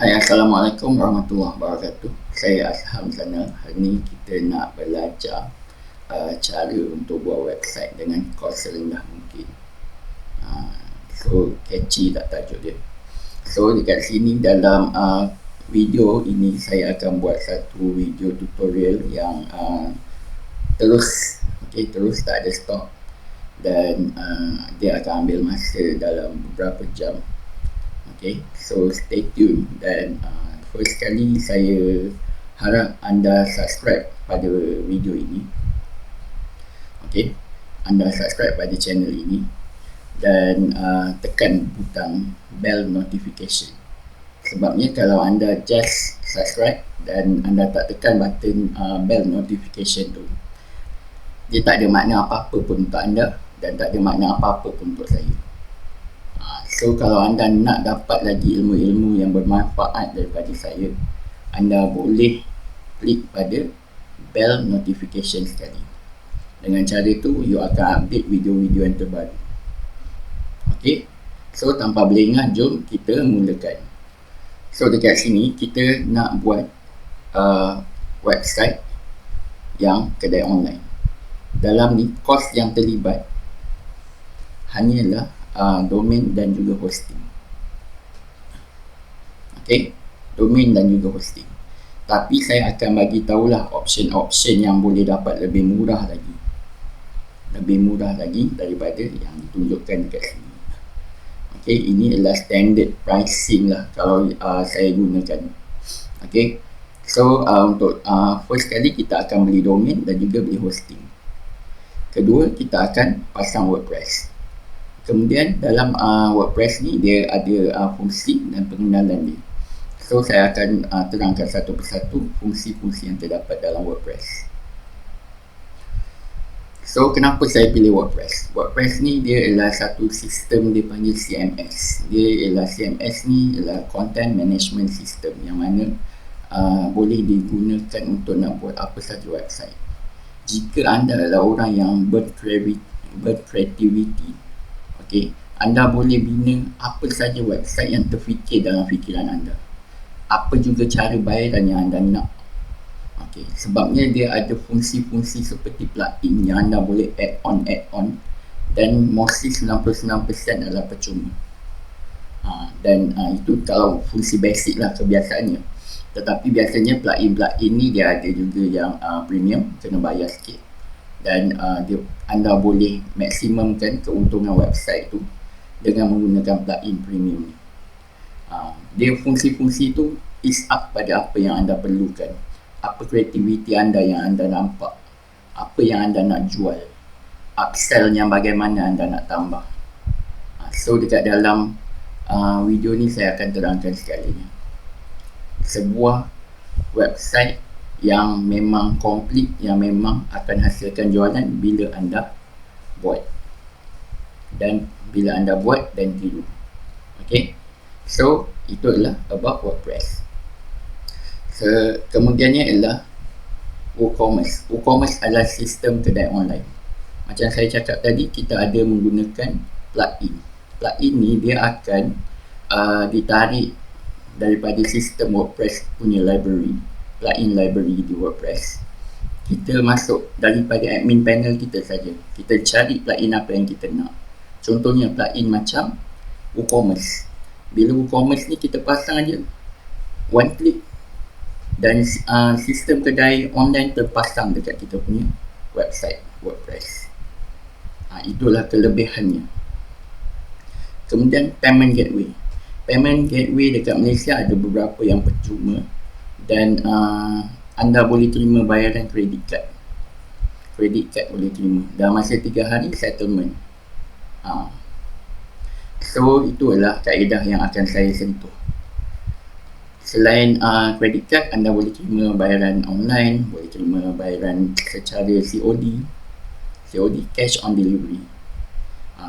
Hai, Assalamualaikum warahmatullahi wabarakatuh. Saya Asham Zanal. Hari ini kita nak belajar cara untuk buat website dengan kos serendah mungkin. So, catchy tak tajuk dia. So, dekat sini dalam video ini saya akan buat satu video tutorial yang terus tak ada stop, dan dia akan ambil masa dalam beberapa jam. Okay, so stay tune. Dan first kali saya harap anda subscribe pada video ini. Okay, anda subscribe pada channel ini dan tekan butang bell notification. Sebabnya kalau anda just subscribe dan anda tak tekan button bell notification tu, dia tak ada makna apa-apa pun untuk anda dan tak ada makna apa-apa pun untuk saya. So kalau anda nak dapat lagi ilmu-ilmu yang bermanfaat daripada saya, anda boleh klik pada bell notification sekali. Dengan cara itu, you akan update video-video yang terbaru. Okay, so tanpa berlengah, jom kita mulakan. So dekat sini kita nak buat website yang kedai online. Dalam ni, kos yang terlibat hanyalah domain dan juga hosting. Okay, domain dan juga hosting. Tapi saya akan bagi tahulah option-option yang boleh dapat lebih murah lagi daripada yang ditunjukkan dekat sini. Okay, ini adalah standard pricing lah kalau saya gunakan. Okay, so untuk first kali kita akan beli domain dan juga beli hosting. Kedua, kita akan pasang WordPress. Kemudian dalam WordPress ni dia ada fungsi dan pengenalan dia. So saya akan terangkan satu persatu fungsi-fungsi yang terdapat dalam WordPress. So kenapa saya pilih WordPress? WordPress ni dia adalah satu sistem dia panggil CMS. CMS ni adalah Content Management System yang mana boleh digunakan untuk nak buat apa saja website. Jika anda adalah orang yang berkreativiti, okay, anda boleh bina apa saja website yang terfikir dalam fikiran anda. Apa juga cara bayaran yang anda nak. Okay, sebabnya dia ada fungsi-fungsi seperti plugin yang anda boleh add on dan mostly 99% adalah percuma. Itu kalau fungsi basic lah kebiasaannya. Tetapi biasanya plugin ni dia ada juga yang premium, kena bayar sikit. Dan anda boleh maksimumkan keuntungan website tu dengan menggunakan plugin premium ni. Dia fungsi-fungsi tu is up pada apa yang anda perlukan, apa kreativiti anda yang anda nampak, apa yang anda nak jual, upsell-nya bagaimana anda nak tambah. So dekat dalam video ni saya akan terangkan sekali sebuah website yang memang komplit, yang memang akan hasilkan jualan bila anda buat dan tiru. Okay, so itu adalah about WordPress. Kemudiannya adalah WooCommerce. WooCommerce adalah sistem kedai online. Macam saya cakap tadi, kita ada menggunakan plugin. Plugin ni dia akan ditarik daripada sistem WordPress punya library, plugin library di WordPress. Kita masuk daripada admin panel kita saja. Kita cari plugin apa yang kita nak. Contohnya plugin macam WooCommerce. Bila WooCommerce ni kita pasang aja, one click, dan sistem kedai online terpasang dekat kita punya website WordPress. Itulah kelebihannya. Kemudian payment gateway. Payment gateway dekat Malaysia ada beberapa yang percuma dan anda boleh terima bayaran credit card. Credit card boleh terima dalam masa 3 hari settlement. So itu adalah kaedah yang akan saya sentuh. Selain credit card, anda boleh terima bayaran online, boleh terima bayaran secara COD, cash on delivery.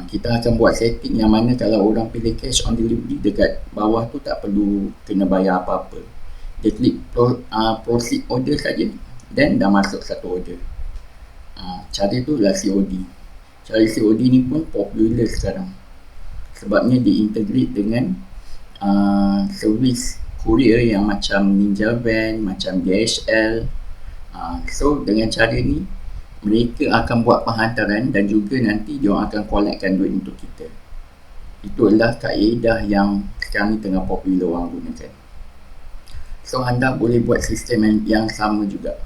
Kita akan buat setting yang mana kalau orang pilih cash on delivery, dekat bawah tu tak perlu kena bayar apa-apa. Dia klik proceed order saja dan dah masuk satu order. Cara tu adalah COD. Cara COD ni pun popular sekarang sebabnya dia integrate dengan servis courier yang macam Ninja Van, macam DHL. So dengan cara ni mereka akan buat penghantaran dan juga nanti dia akan collectkan duit untuk kita. Itu adalah kaedah yang sekarang ni tengah popular orang gunakan. So anda boleh buat sistem yang sama juga.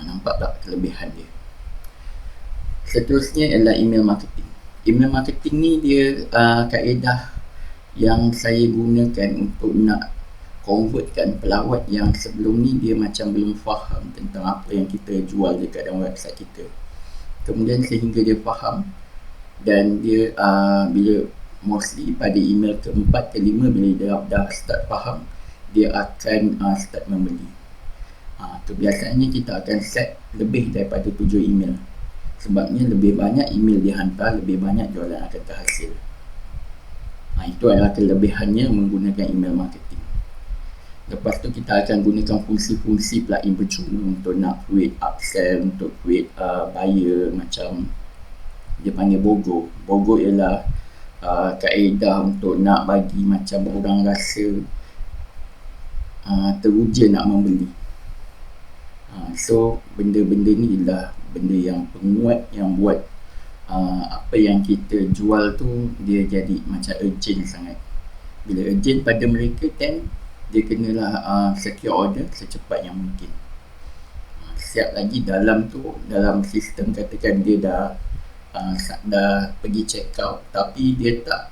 Nampak tak kelebihan dia? Seterusnya adalah email marketing. Email marketing ni dia kaedah yang saya gunakan untuk nak convertkan pelawat yang sebelum ni dia macam belum faham tentang apa yang kita jual dekat dalam website kita. Kemudian sehingga dia faham dan dia bila mostly pada email keempat, kelima bila dia dah start faham, dia akan start membeli. Kebiasaannya kita akan set lebih daripada 7 email. Sebabnya lebih banyak email dihantar, lebih banyak jualan akan terhasil. Itu adalah kelebihannya menggunakan email marketing. Lepas tu kita akan gunakan fungsi-fungsi plugin percuma untuk nak create upsell, untuk create buyer, macam dia panggil BOGO. BOGO ialah kaedah untuk nak bagi macam orang rasa teruja nak membeli. So benda-benda ni ialah benda yang penguat yang buat apa yang kita jual tu dia jadi macam urgent sangat. Bila urgent pada mereka, then dia kenalah secure order secepat yang mungkin. Siap lagi dalam dalam sistem katakan dia dah pergi check out tapi dia tak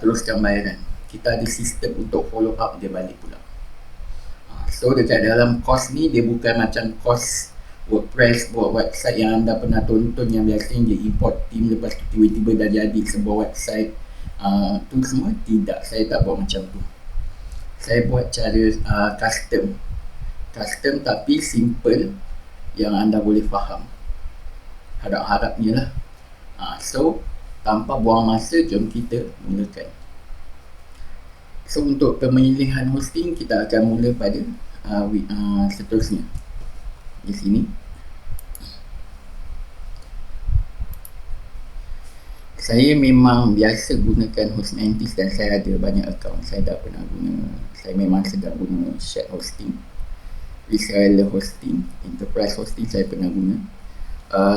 teruskan bayaran, kita ada sistem untuk follow up dia balik pula. So dekat dalam course ni dia bukan macam course WordPress buat website yang anda pernah tonton yang biasanya dia import theme lepas tu tiba-tiba dah jadi sebuah website. Tu semua tidak, saya tak buat macam tu. Saya buat cara custom tapi simple yang anda boleh faham, harap-harapnya lah. So tanpa buang masa, jom kita mulakan. So untuk pemilihan hosting kita akan mula pada seterusnya di sini. Saya memang biasa gunakan Hostmantis dan saya ada banyak account. Saya dah pernah guna, saya memang sedang guna shared hosting, reseller hosting, enterprise hosting saya pernah guna.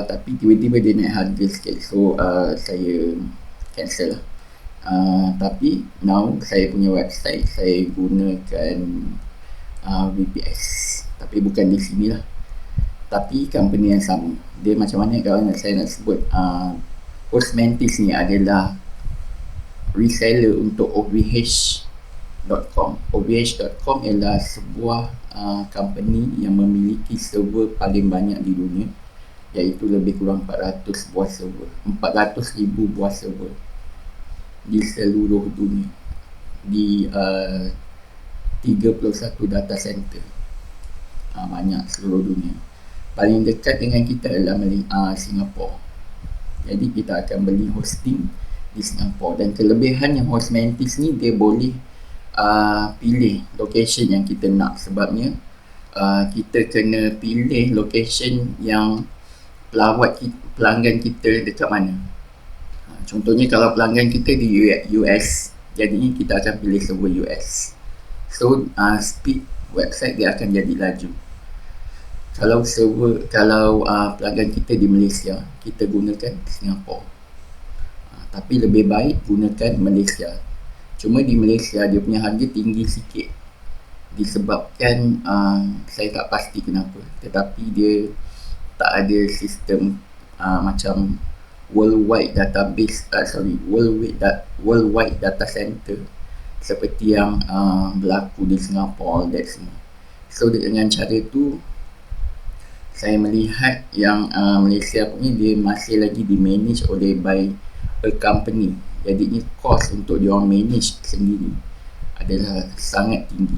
Tapi tiba-tiba dia naik harga sikit, so saya cancel lah. Tapi now saya punya website saya gunakan VPS, tapi bukan di sini lah, tapi company yang sama. Dia macam mana kalau saya nak sebut, Hostmantis ni adalah reseller untuk OVH.com. OVH.com ialah sebuah company yang memiliki server paling banyak di dunia, iaitu lebih kurang 400 buah server, 400,000 buah server di seluruh dunia, di 31 data center, banyak seluruh dunia. Paling dekat dengan kita adalah Singapura. Jadi kita akan beli hosting di Singapura. Dan kelebihannya Hostmantis ni dia boleh pilih location yang kita nak. Sebabnya kita kena pilih location yang pelanggan kita dekat mana. Contohnya kalau pelanggan kita di US, jadinya kita akan pilih server US. So speed website dia akan jadi laju. Kalau pelanggan kita di Malaysia, kita gunakan Singapura. Tapi lebih baik gunakan Malaysia. Cuma di Malaysia dia punya harga tinggi sikit, disebabkan saya tak pasti kenapa, tetapi dia tak ada sistem macam worldwide database, worldwide data center seperti yang berlaku di Singapura, that semua. So dengan cara tu saya melihat yang Malaysia punya dia masih lagi di manage oleh by a company. Jadinya cost untuk dia orang manage sendiri adalah sangat tinggi,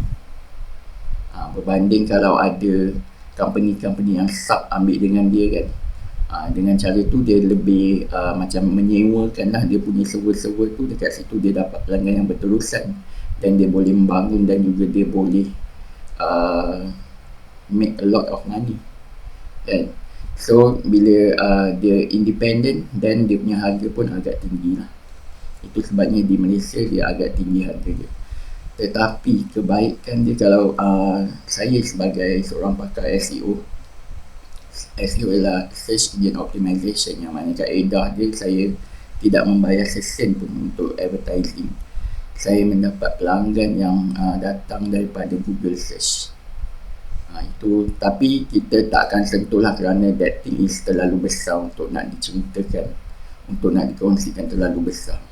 berbanding kalau ada company-company yang sub ambil dengan dia kan. Dengan cara tu dia lebih macam menyewakan lah dia punya server-server tu, dekat situ dia dapat pelanggan yang berterusan dan dia boleh membangun dan juga dia boleh make a lot of money kan. So bila dia independent, dan dia punya harga pun agak tinggi lah. Itu sebabnya di Malaysia dia agak tinggi harga dia. Tetapi kebaikan dia kalau saya sebagai seorang pakar SEO ialah Search Engine Optimization, yang mana kaedah dia saya tidak membayar sesen pun untuk advertising. Saya mendapat pelanggan yang datang daripada Google Search. Itu, tapi kita tak akan sentuhlah kerana that thing is terlalu besar untuk nak diceritakan, untuk nak dikongsikan, terlalu besar.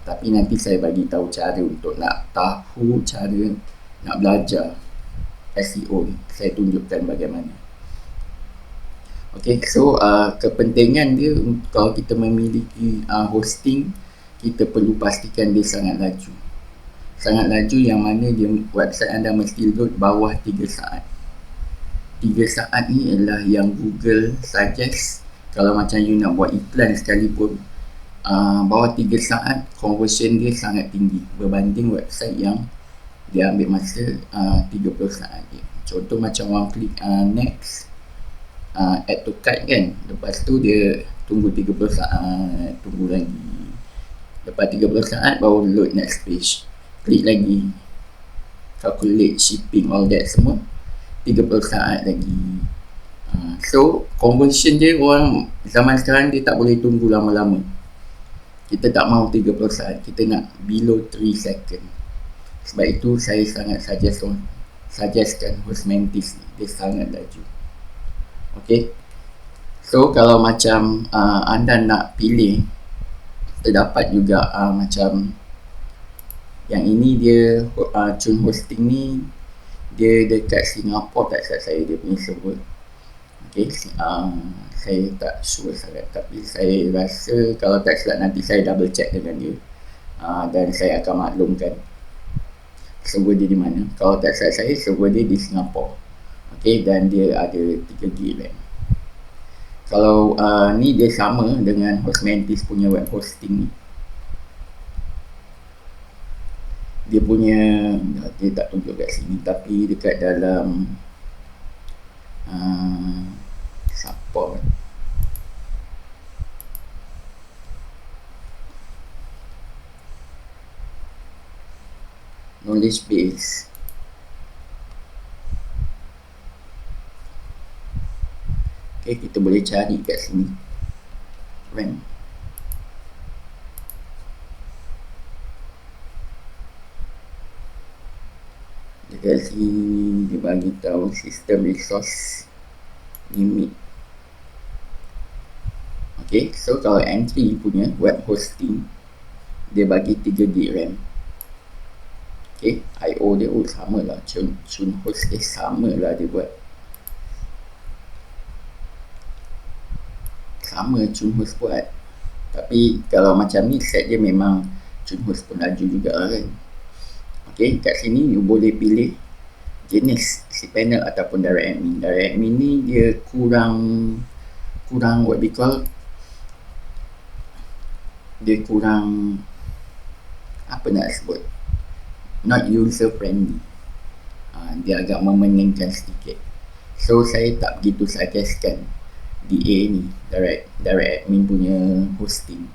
Tapi nanti saya bagi tahu cara untuk nak tahu cara nak belajar SEO ni. Saya tunjukkan bagaimana. Okay, so kepentingan dia kalau kita memiliki hosting, kita perlu pastikan dia sangat laju. Sangat laju yang mana dia website anda mesti load bawah 3 saat. 3 saat ni adalah yang Google suggest. Kalau macam you nak buat iklan sekalipun, bawah 3 saat conversion dia sangat tinggi berbanding website yang dia ambil masa 30 saat je. Contoh macam orang klik next, add to cart kan, lepas tu dia tunggu 30 saat, tunggu lagi, lepas 30 saat baru load next page, klik lagi, calculate shipping, all that semua, 30 saat lagi. So conversion dia, orang zaman sekarang dia tak boleh tunggu lama-lama. Kita tak mahu 30 saat, kita nak below 3 second. Sebab itu saya sangat suggestkan Hostmantis ni, dia sangat laju. Okay, so kalau macam anda nak pilih, terdapat juga macam yang ini dia Chun Hosting ni, dia dekat Singapura tak silap saya dia punya server. Okay, saya tak sure sangat, tapi saya rasa kalau tak silap nanti saya double check dengan dia, dan saya akan maklumkan server dia di mana. Kalau tak silap saya, server dia di Singapura. Okay, dan dia ada 3GB RAM. Kalau ni dia sama dengan Hostmantis punya web hosting ni. Dia punya, dia tak tunjuk kat sini, tapi dekat dalam support, knowledge base, okay, kita boleh cari kat sini rank. Dekat sini dia bagi tahu system resource limit. Okay, so kalau entry punya web hosting, dia bagi 3GB RAM. Okay, IO dia sama lah, Chun Host sama lah dia buat. Sama Chun Host buat. Tapi kalau macam ni set dia memang Chun Host pun laju juga lah kan. Okay, kat sini you boleh pilih jenis cPanel ataupun direct admin. Direct admin ni dia kurang what we call, dia kurang, apa nak sebut, not user friendly. Dia agak memeningkan sedikit. So saya tak begitu suggestkan DA ni, direct admin punya hosting.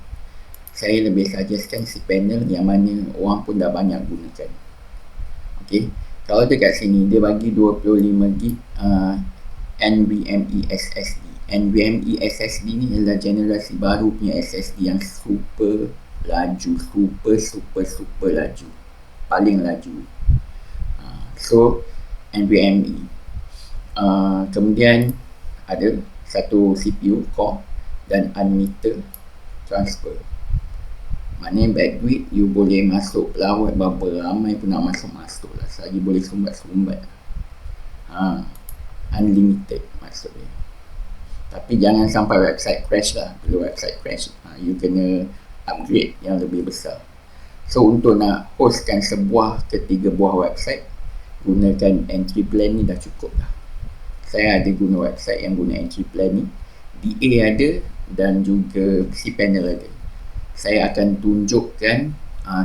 Saya lebih suggestkan cPanel yang mana orang pun dah banyak gunakan. Okay, kalau dekat sini dia bagi 25GB NVMe SSD. NVMe SSD ni adalah generasi baru punya SSD yang super laju, super laju, paling laju. So NVMe, kemudian ada satu CPU core dan unmetered transfer. Maknanya bandwidth you boleh masuk pelawat berapa ramai pun nak masuk lah, selagi boleh sumbat. Unlimited maksudnya. Tapi jangan sampai website crash lah. Bila website crash, you kena upgrade yang lebih besar. So untuk nak hostkan sebuah ke 3 buah website, gunakan entry plan ni dah cukup lah. Saya ada guna website yang guna entry plan ni, DA ada dan juga cPanel ada. Saya akan tunjukkan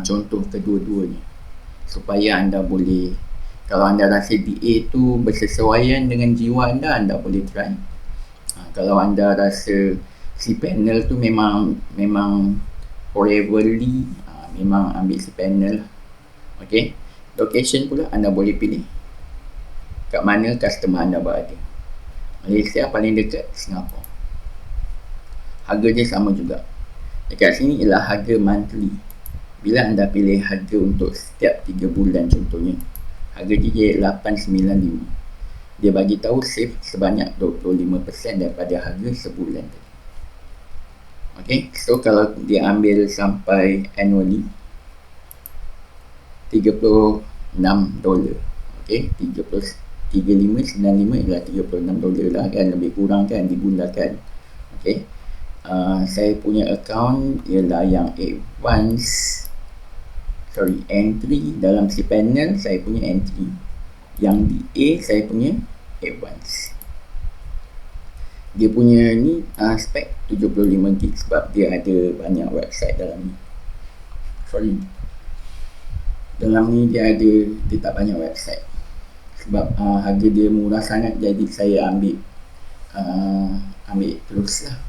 contoh kedua-duanya supaya anda boleh, kalau anda rasa DA tu bersesuaian dengan jiwa anda, anda boleh try. Kalau anda rasa cPanel tu memang foreverly, memang ambil cPanel. Okay, Location pula anda boleh pilih kat mana customer anda berada. Malaysia paling dekat, Singapura. Harga dia sama juga. Dekat sini ialah harga monthly. Bila anda pilih harga untuk setiap 3 bulan contohnya, harga dia 895. Dia bagi tahu save sebanyak 25% daripada harga sebulan tadi. Okay, so kalau dia ambil sampai annually $36. Okay, 3595 ialah $36 lah kan, lebih kurang kan digunakan. Okay, saya punya account ialah yang entry dalam si panel, saya punya entry. Yang di A saya punya advance. Dia punya ni spek 75GB sebab dia ada banyak website dalam ni. Dalam ni dia tak banyak website. Sebab harga dia murah sangat, jadi saya ambil terus lah.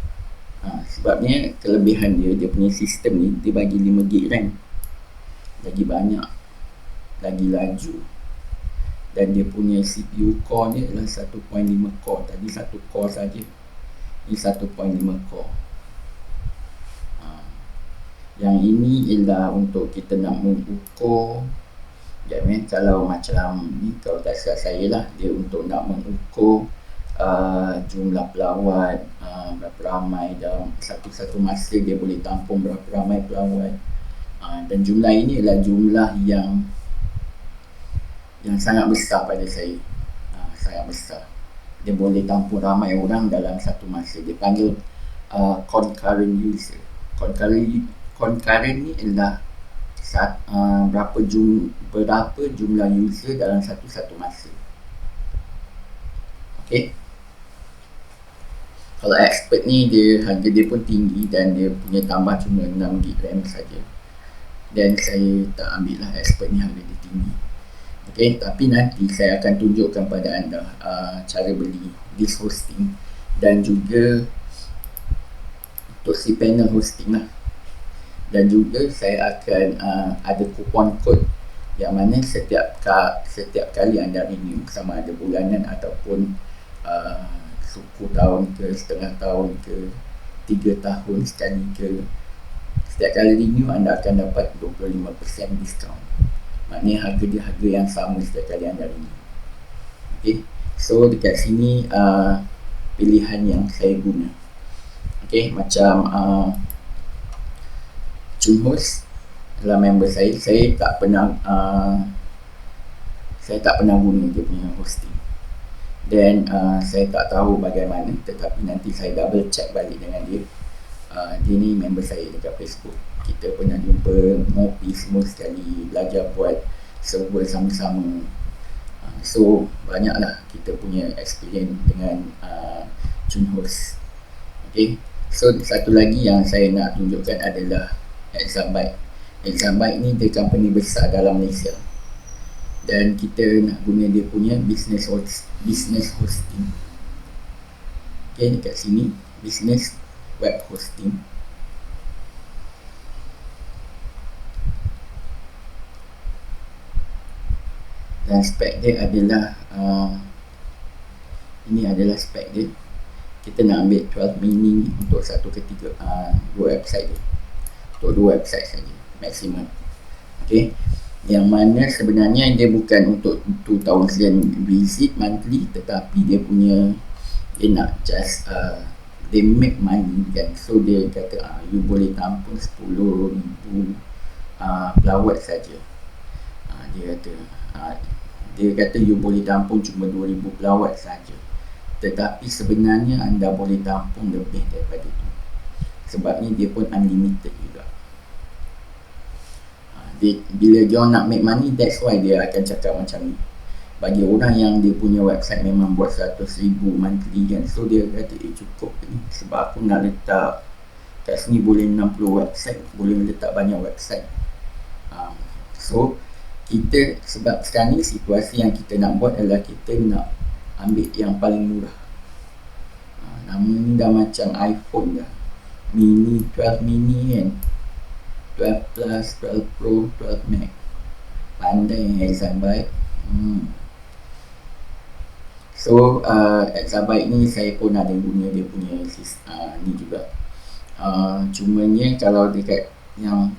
Sebabnya kelebihan dia punya sistem ni, dia bagi 5GB RAM, lagi banyak, lagi laju, dan dia punya CPU core dia adalah 1.5 core. Tadi 1 core saja, ini 1.5 core. Yang ini ialah untuk kita nak mengukur. Kalau macam ni, kalau tak silap saya lah, dia untuk nak mengukur jumlah pelawat, berapa ramai dalam satu masa dia boleh tampung berapa ramai pelawat. Dan jumlah ini adalah jumlah yang sangat besar pada saya. Sangat besar. Dia boleh tampung ramai orang dalam satu masa. Dia panggil concurrent user. Concurrent ni adalah berapa jumlah user dalam satu masa. Okay. Kalau expert ni, harga dia pun tinggi dan dia punya tambah cuma 6GB RAM saja. Dan saya tak ambil lah expert ni, harga dia tinggi. Okay, tapi nanti saya akan tunjukkan pada anda cara beli this hosting dan juga untuk si panel hosting lah. Dan juga saya akan ada kupon kod yang mana setiap kali anda renew, sama ada bulanan ataupun suku tahun ke, setengah tahun ke, 3 tahun sekali ke, setiap kali renew anda akan dapat 25% diskaun. Maknanya harga dia harga yang sama setiap kali anda renew. Okay, so dekat sini pilihan yang saya guna. Okay, macam Junhost adalah member saya tak pernah guna dia punya hosting. Dan saya tak tahu bagaimana, tetapi nanti saya double check balik dengan dia. Dia ni member saya dekat Facebook. Kita pernah jumpa, ngopi semua sekali, belajar buat server sama-sama. So banyaklah kita punya experience dengan Junhost. Okay, so satu lagi yang saya nak tunjukkan adalah Exabyte. Exabyte ni dia company besar dalam Malaysia, dan kita nak guna dia punya business hosting. Okay, dekat sini business web hosting. Dan spek dia adalah ini adalah spek dia. Kita nak ambil 12 mini untuk dua website dia, untuk 2 website saja maksimum. Okay, yang mana sebenarnya dia bukan untuk 2000 visit monthly, tetapi dia nak just they make money kan. So dia kata you boleh tampung 10,000 pelawat saja. Dia kata you boleh tampung cuma 2,000 pelawat saja, tetapi sebenarnya anda boleh tampung lebih daripada itu, sebabnya dia pun unlimited juga. Bila dia nak make money, that's why dia akan cakap macam ni. Bagi orang yang dia punya website memang buat 100,000 monthly kan, so dia kata cukup ni, sebab aku nak letak kat sini boleh 60 website, boleh letak banyak website. So kita, sebab sekarang ni situasi yang kita nak buat adalah kita nak ambil yang paling murah. Nama ni dah macam iPhone dah, mini, 12 mini kan, 12 plus, 12 pro, 12 max. Pandai Exabyte. So Exabyte ni saya pun ada guna dia punya ni juga. Cumanya kalau dekat yang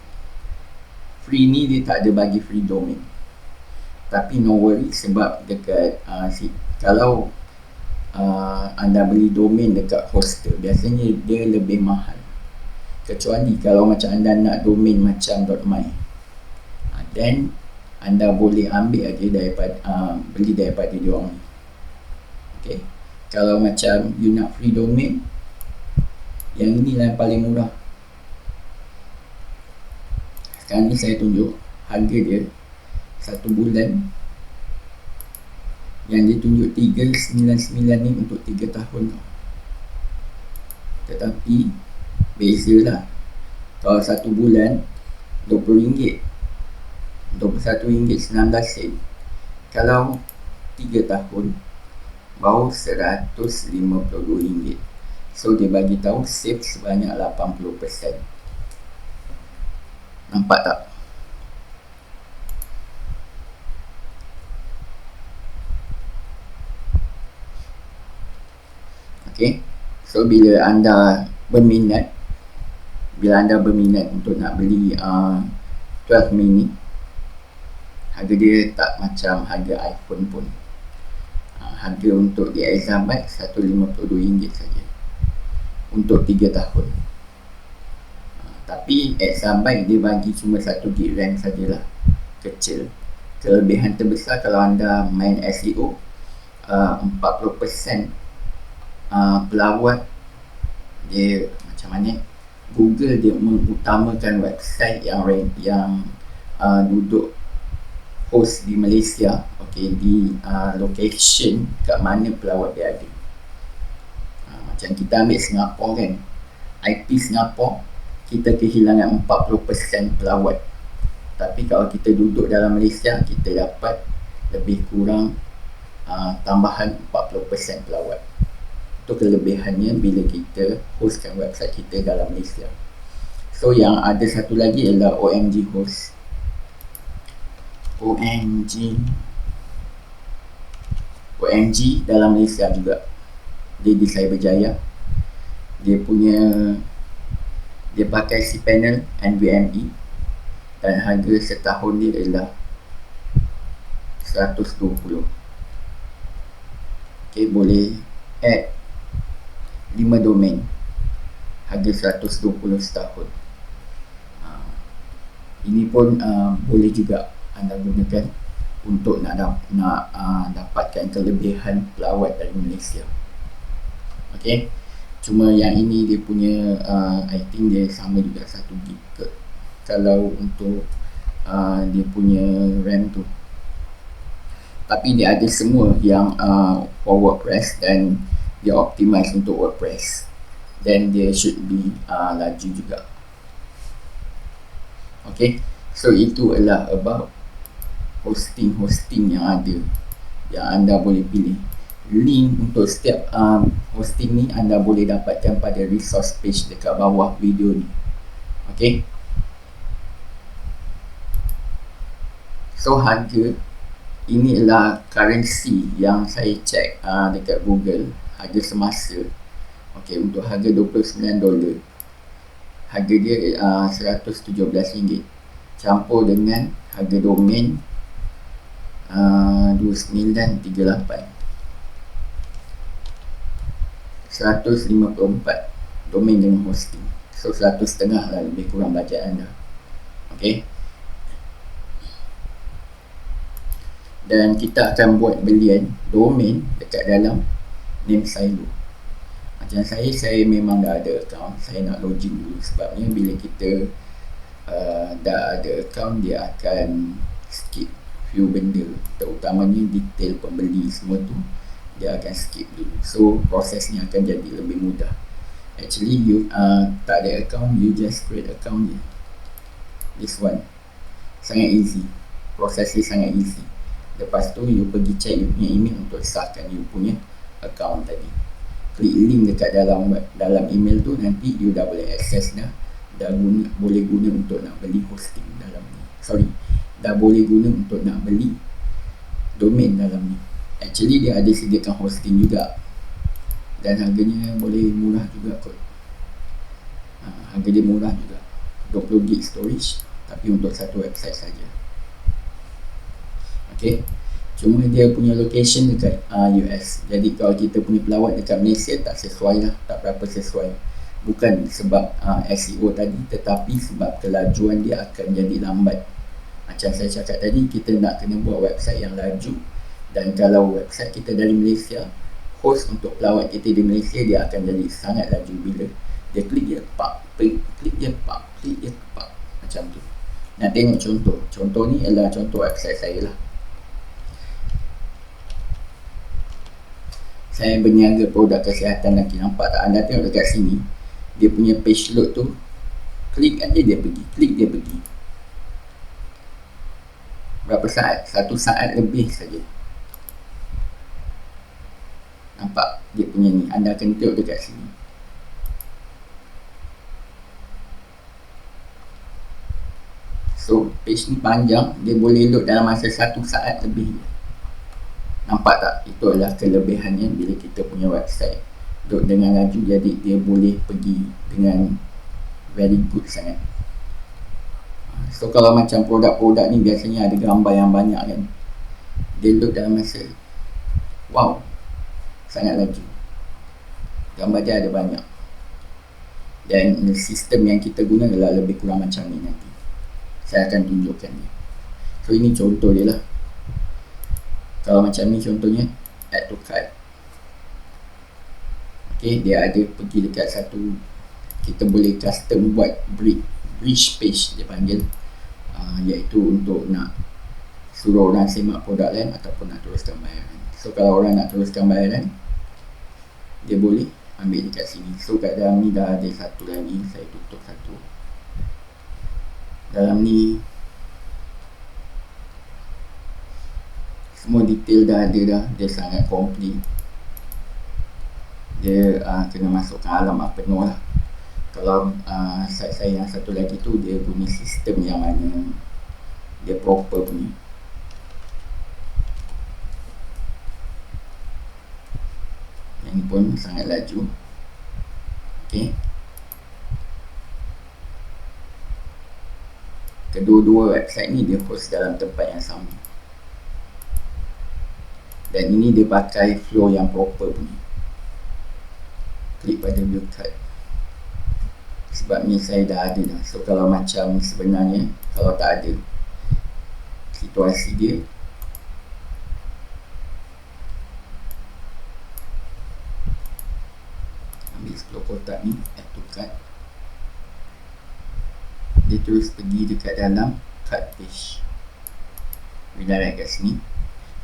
free ni dia tak ada bagi free domain. Tapi no worry sebab dekat kalau anda beli domain dekat hoster, biasanya dia lebih mahal. Kecuali kalau macam anda nak domain macam .my, then anda boleh ambil aja daripada beli daripada dia orang ni. Okay. Kalau macam you nak free domain, yang inilah yang paling murah. Sekarang ni saya tunjuk harga dia 1 bulan yang dia tunjuk 399 ni untuk 3 tahun tau. Tetapi bezalah. Kalau 1 bulan RM20, RM21.19. Kalau 3 tahun baru RM152. So dia bagi tahu save sebanyak 80%. Nampak tak? Okay. So bila anda berminat untuk nak beli 12 mini, harga dia tak macam harga iPhone pun. Harga untuk di Exabyte RM152 saja untuk 3 tahun. Tapi Exabyte dia bagi cuma 1GB RAM sajalah, kecil. Kelebihan terbesar kalau anda main SEO, 40% pelawat dia macam mana, Google dia mengutamakan website yang duduk host di Malaysia, di location kat mana pelawat dia ada. Macam kita ambil Singapore kan, IP Singapore kita kehilangan 40% pelawat. Tapi kalau kita duduk dalam Malaysia, kita dapat lebih kurang tambahan 40% pelawat. Itu kelebihannya bila kita hostkan website kita dalam Malaysia. So yang ada satu lagi adalah OMG Host. OMG dalam Malaysia juga. Dia di Cyberjaya. Dia pakai cPanel NVMe dan harga setahun dia adalah 120. Boleh add 5 domain, harga 120 setahun. Ini pun boleh juga anda gunakan untuk nak dapatkan kelebihan pelawat dari Malaysia. Cuma yang ini dia punya I think dia sama juga 1GB kalau untuk dia punya RAM tu. Tapi dia ada semua yang for WordPress dan dia optimize untuk WordPress, then dia should be laju juga. So itu adalah about hosting yang ada, yang anda boleh pilih. Link untuk setiap hosting ni anda boleh dapatkan pada resource page dekat bawah video ni. So harga ini adalah currency yang saya check dekat Google, harga semasa. Untuk harga $29, harga dia RM117, campur dengan harga domain $29.38, 154 domain dengan hosting. So 150 lah lebih kurang bajet anda. Dan kita akan buat belian domain dekat dalam name silo. Macam saya memang dah ada account. Saya nak login dulu, sebabnya bila kita dah ada account, dia akan skip few benda, terutamanya detail pembeli semua tu dia akan skip dulu. So proses ni akan jadi lebih mudah. Actually you tak ada account, you just create account je. This one sangat easy, proses ni sangat easy. Lepas tu you pergi check you punya email untuk sahkan you punya account tadi. Klik link dekat dalam email tu, nanti you dah boleh access dah boleh guna untuk nak beli hosting dalam ni. dah boleh guna untuk nak beli domain dalam ni. Actually dia ada sediakan hosting juga, dan harganya boleh murah juga kot. Harga dia murah juga, 20 gig storage, tapi untuk satu website saja. Okay, cuma dia punya location dekat US. Jadi kalau kita punya pelawat dekat Malaysia tak sesuai lah, tak berapa sesuai. Bukan sebab SEO tadi, tetapi sebab kelajuan dia akan jadi lambat. Macam saya cakap tadi, kita nak kena buat website yang laju. Dan kalau website kita dari Malaysia, host untuk pelawat kita di Malaysia, dia akan jadi sangat laju. Bila dia klik dia pak, klik dia pak, klik dia pak, macam tu. Nak tengok contoh. Contoh ni adalah contoh website saya lah. Saya berniaga produk kesihatan lagi. Nampak tak? Anda tengok dekat sini, dia punya page load tu, klik aja dia pergi, klik dia pergi. Berapa saat? 1 saat lebih saja. Nampak dia punya ni, anda akan tengok dekat sini. So page ni panjang, dia boleh load dalam masa 1 saat lebih. Nampak tak? Itu adalah kelebihannya bila kita punya website load dengan laju, jadi dia boleh pergi dengan very good sangat. So kalau macam produk-produk ni biasanya ada gambar yang banyak kan, dia load dalam masa wow, sangat laju. Gambar dia ada banyak. Dan sistem yang kita guna adalah lebih kurang macam ni nanti. Saya akan tunjukkan dia. So ini contoh dia lah. Kalau macam ni contohnya, add to cart. Okay, dia ada pergi dekat satu, kita boleh custom buat bridge page dia panggil, iaitu untuk nak suruh orang semak produk lain ataupun nak teruskan bayaran. So kalau orang nak teruskan bayaran, dia boleh ambil dekat sini. So kat dalam ni dah ada satu lagi, saya tutup satu. Dalam ni semua detail dah ada dah, dia sangat komplit. Dia kena masukkan alamat penuh lah. Kalau site saya yang satu lagi tu, dia guna sistem yang mana dia proper punya. Yang ni pun sangat laju. Okay, kedua-dua website ni dia host dalam tempat yang sama. Dan ini dia pakai flow yang proper punya. Klik pada view card. Sebab ni saya dah ada dah. So kalau macam sebenarnya, kalau tak ada situasi dia, ambil 10 kotak ni, add to cart. Dia terus pergi dekat dalam cart page. Redirect kat sini.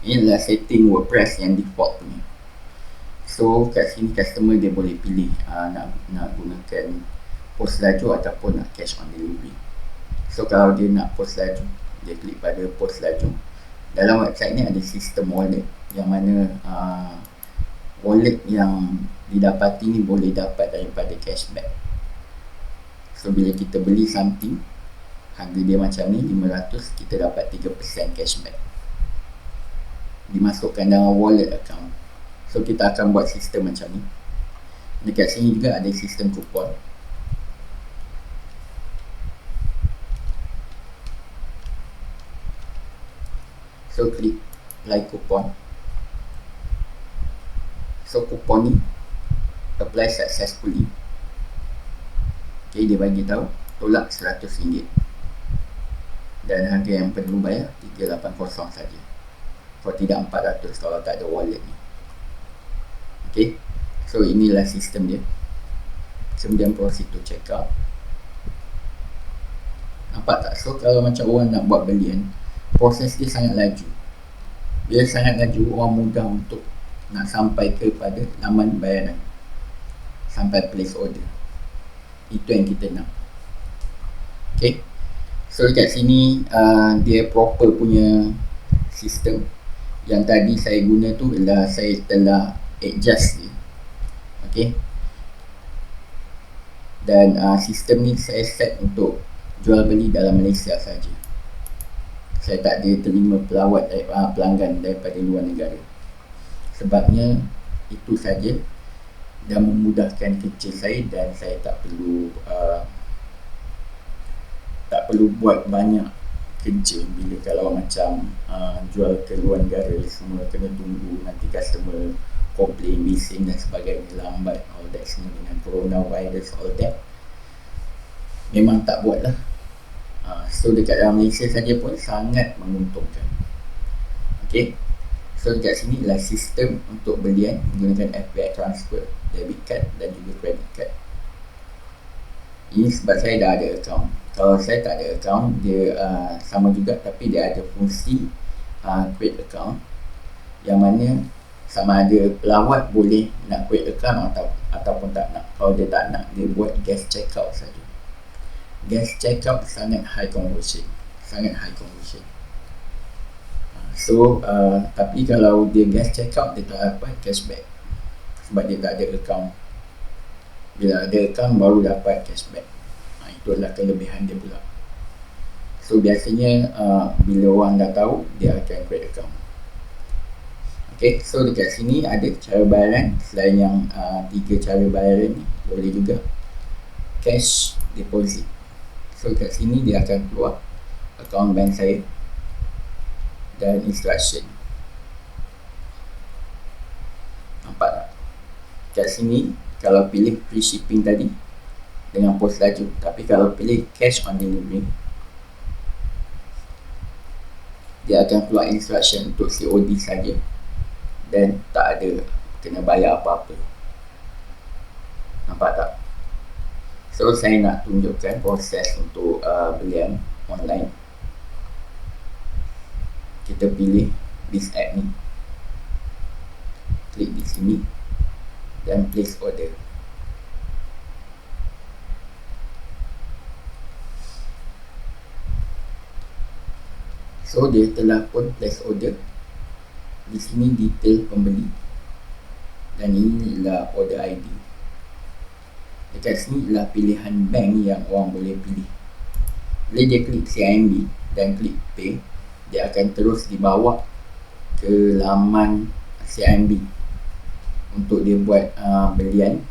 Ini adalah setting WordPress yang default punya. So kat sini customer dia boleh pilih nak gunakan post laju ataupun nak cash on delivery. So kalau dia nak post laju, dia klik pada post laju. Dalam website ni ada sistem wallet, yang mana wallet yang didapati ni boleh dapat daripada cashback. So bila kita beli something, harga dia macam ni 500, kita dapat 3% cashback, dimasukkan dalam wallet account. So kita akan buat sistem macam ni. Dekat sini juga ada sistem kupon. So klik apply kupon. So kupon ni apply successfully. Okay, dia bagi tahu tolak RM100 dan harga yang perlu bayar 380 saja. Kalau tidak 400 kalau tak ada wallet ni. Okay, so inilah sistem dia. Kemudian proceed to check out. Nampak tak? So kalau macam orang nak buat belian, proses dia sangat laju. Dia sangat laju, orang mudah untuk nak sampai kepada laman bayaran, sampai place order. Itu yang kita nak. Okay, so dekat sini dia proper punya sistem. Yang tadi saya guna tu adalah saya telah adjust dia. Okay, dan sistem ni saya set untuk jual beli dalam Malaysia saja. saya tak ada terima pelanggan daripada luar negara. Sebabnya itu saja dan memudahkan kerja saya, dan saya tak perlu buat banyak kerja. Bila kalau macam jual ke luar negara, semua kena tunggu, nanti customer komplain, bising dan sebagainya, lambat, all that semua dengan coronavirus, all that, memang tak buat lah. So dekat dalam Malaysia saja pun sangat menguntungkan. Okay, so dekat sini ialah sistem untuk belian menggunakan FBX transfer, debit card dan juga credit card. Ini sebab saya dah ada account. Kalau saya tak ada account, dia sama juga, tapi dia ada fungsi create account, yang mana sama ada pelawat boleh nak create account ataupun tak nak. Kalau dia tak nak, dia buat guest checkout saja. Guest checkout sangat high conversion. So tapi kalau dia guest checkout, dia tak dapat cashback sebab dia tak ada account. Bila ada account baru dapat cashback. Itu adalah kelebihan dia pula. So biasanya bila orang dah tahu, dia akan create account. Okay, so dekat sini ada cara bayaran. Selain yang 3 cara bayaran ni, boleh juga cash deposit. So kat sini dia akan keluar akaun bank saya dan instruction. Nampak tak? Kat sini kalau pilih free shipping tadi dengan pos laju, tapi kalau pilih cash on delivery, dia akan keluar instruction untuk COD saja dan tak ada kena bayar apa-apa. Nampak tak? So saya nak tunjukkan proses untuk belian online. Kita pilih this app ni, klik di sini dan place order. So dia telah pun place order. Di sini detail pembeli dan ini adalah order ID. Dekat sini adalah pilihan bank yang orang boleh pilih. Bila dia klik CIMB dan klik pay, dia akan terus dibawa ke laman CIMB untuk dia buat belian,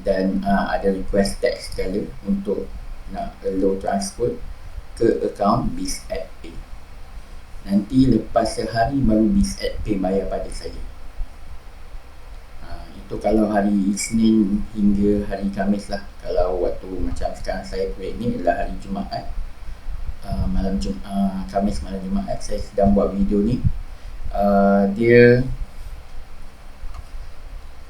dan ada request text segala untuk nak allow transfer ke akaun BizAdPay. Nanti lepas sehari baru BizAdPay bayar pada saya. Itu kalau hari Isnin hingga hari Khamis lah. Kalau waktu macam sekarang saya create ni adalah hari Jumaat, Khamis malam Jumaat saya sedang buat video ni. Dia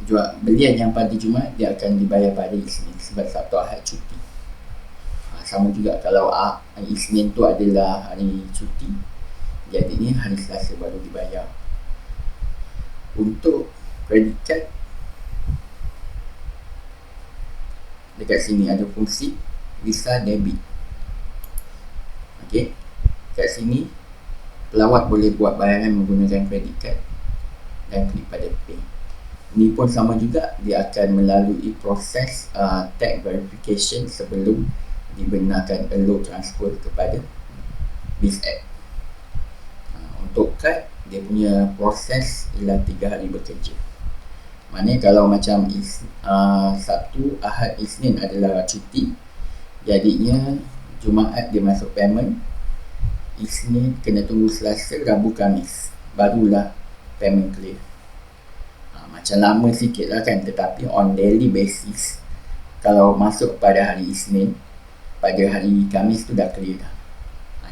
jual belian yang pada Jumaat, dia akan dibayar pada Isnin sebab Sabtu Ahad cuti. Sama juga kalau Isnin tu adalah hari cuti, jadinya hari Selasa baru dibayar. Untuk credit card, dekat sini ada fungsi Visa Debit. Okay, kat sini pelawat boleh buat bayaran menggunakan credit card dan klik pada pay. Ini pun sama juga, dia akan melalui proses tag verification sebelum dibenarkan allow transfer kepada BizAd. Untuk kad, dia punya proses ialah 3 hari bekerja. Maknanya kalau macam Sabtu, Ahad, Isnin adalah cuti, jadinya Jumaat dia masuk payment, Isnin kena tunggu Selasa, Rabu, Khamis barulah payment clear. Macam lama sikit lah kan, tetapi on daily basis, kalau masuk pada hari Isnin, pada hari Khamis tu dah clear dah.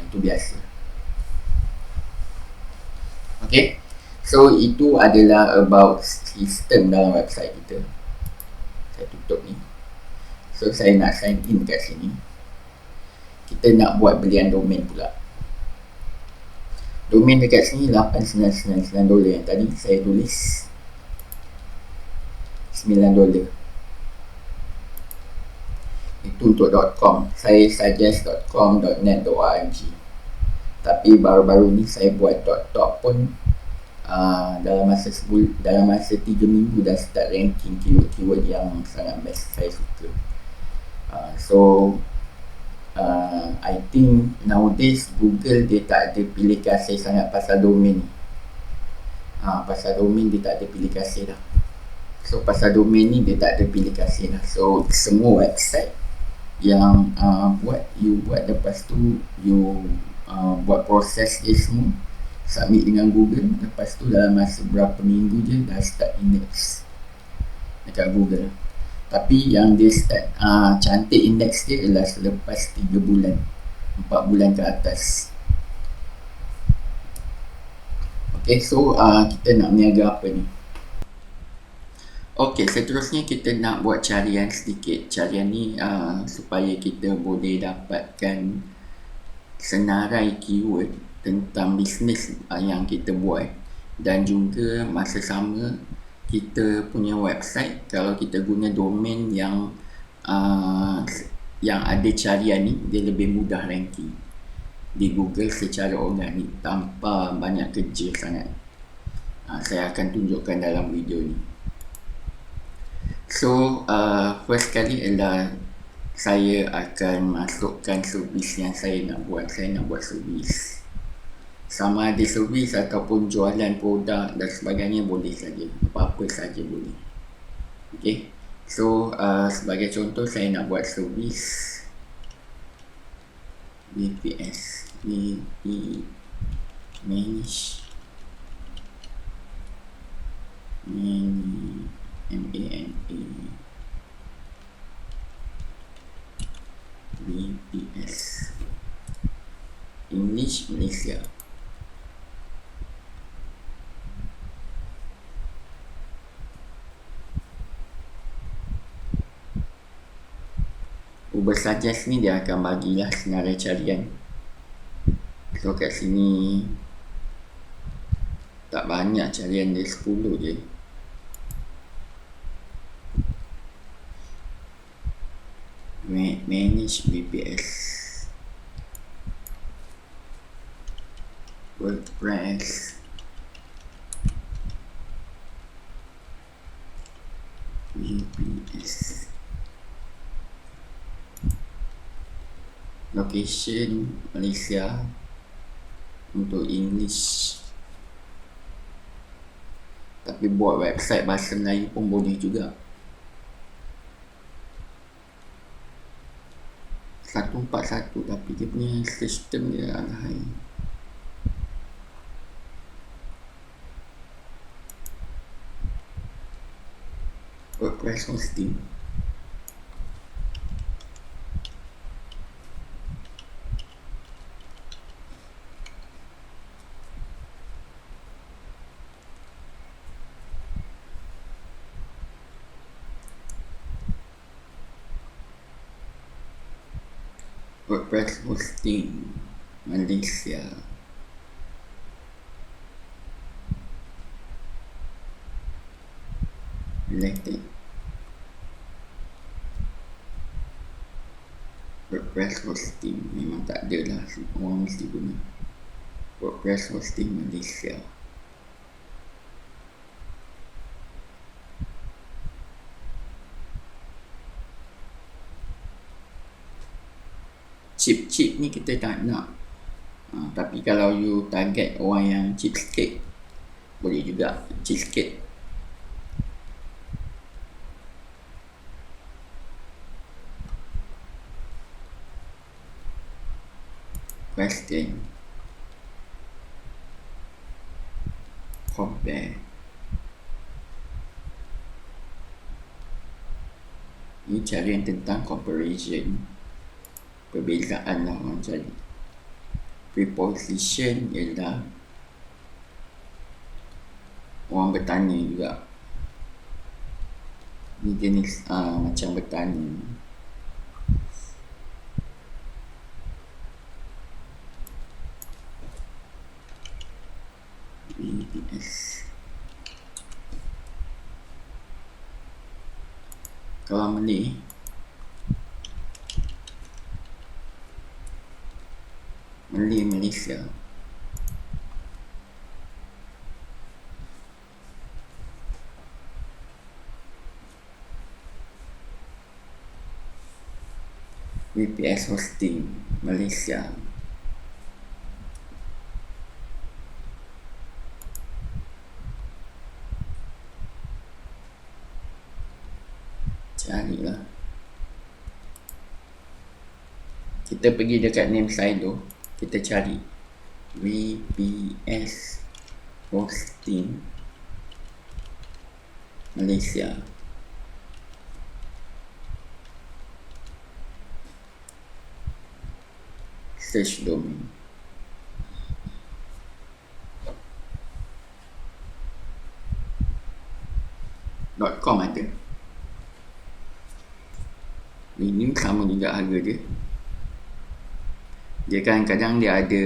Itu biasa. Okay, so itu adalah about sistem dalam website kita. Saya tutup ni. So saya nak sign in kat sini. Kita nak buat belian domain pula. Domain dekat sini $8.999 yang tadi saya tulis $9. Itu untuk .com. Saya suggest .com, .net, .org. Tapi baru-baru ni saya buat .top pun dalam masa 3 minggu dah start ranking keyword-keyword yang sangat best, saya suka. So I think nowadays Google dia tak ada pilih kasih sangat pasal domain. Pasal domain dia tak ada pilih kasih dah. So pasal domain ni dia tak ada pilih kasih dah. So semua website yang you buat, lepas tu you buat proses dia semua, submit dengan Google, lepas tu dalam masa berapa minggu je dah start index dekat Google. Tapi yang dia start cantik index dia ialah selepas 3 bulan 4 bulan ke atas. Okay, so kita nak meniaga apa ni? Okay, seterusnya kita nak buat carian sedikit. Carian ni supaya kita boleh dapatkan senarai keyword tentang bisnes yang kita buat, dan juga masa sama kita punya website, kalau kita guna domain yang ada carian ni, dia lebih mudah ranking di Google secara organik tanpa banyak kerja sangat. Saya akan tunjukkan dalam video ni. So first kali ialah saya akan masukkan servis yang saya nak buat. Saya nak buat servis, sama ada servis ataupun jualan produk dan sebagainya, boleh saja, apa-apa saja boleh. Okay, so sebagai contoh saya nak buat servis VPS, manage VPS English Malaysia. Ubersuggest ni dia akan bagilah senarai carian. So kat sini tak banyak carian dia, 10 je. Manage VPS, WordPress, VPS, location Malaysia untuk English. Tapi buat website bahasa Melayu pun boleh juga. 141, tapi dia punya sistem dia alahai. WordPress hosting. WordPress hosting Malaysia. Related WordPress hosting memang tak ada lah, orang mesti guna WordPress hosting Malaysia. Cheap ni kita tak nak. Tapi kalau you target orang yang cheapskate, boleh juga cheapskate. Question, compare. Ini carian tentang comparison, perbezaan lah orang cari. Preposition ialah orang bertanya juga. Ini jenis macam bertanya. VPS. Kalau Malay, Malaysia. VPS hosting Malaysia. Carilah. Kita pergi dekat name silo, kita cari VPS hosting Malaysia. Search domain. .com ada. Ini sama juga harga dia. Dia kadang-kadang dia ada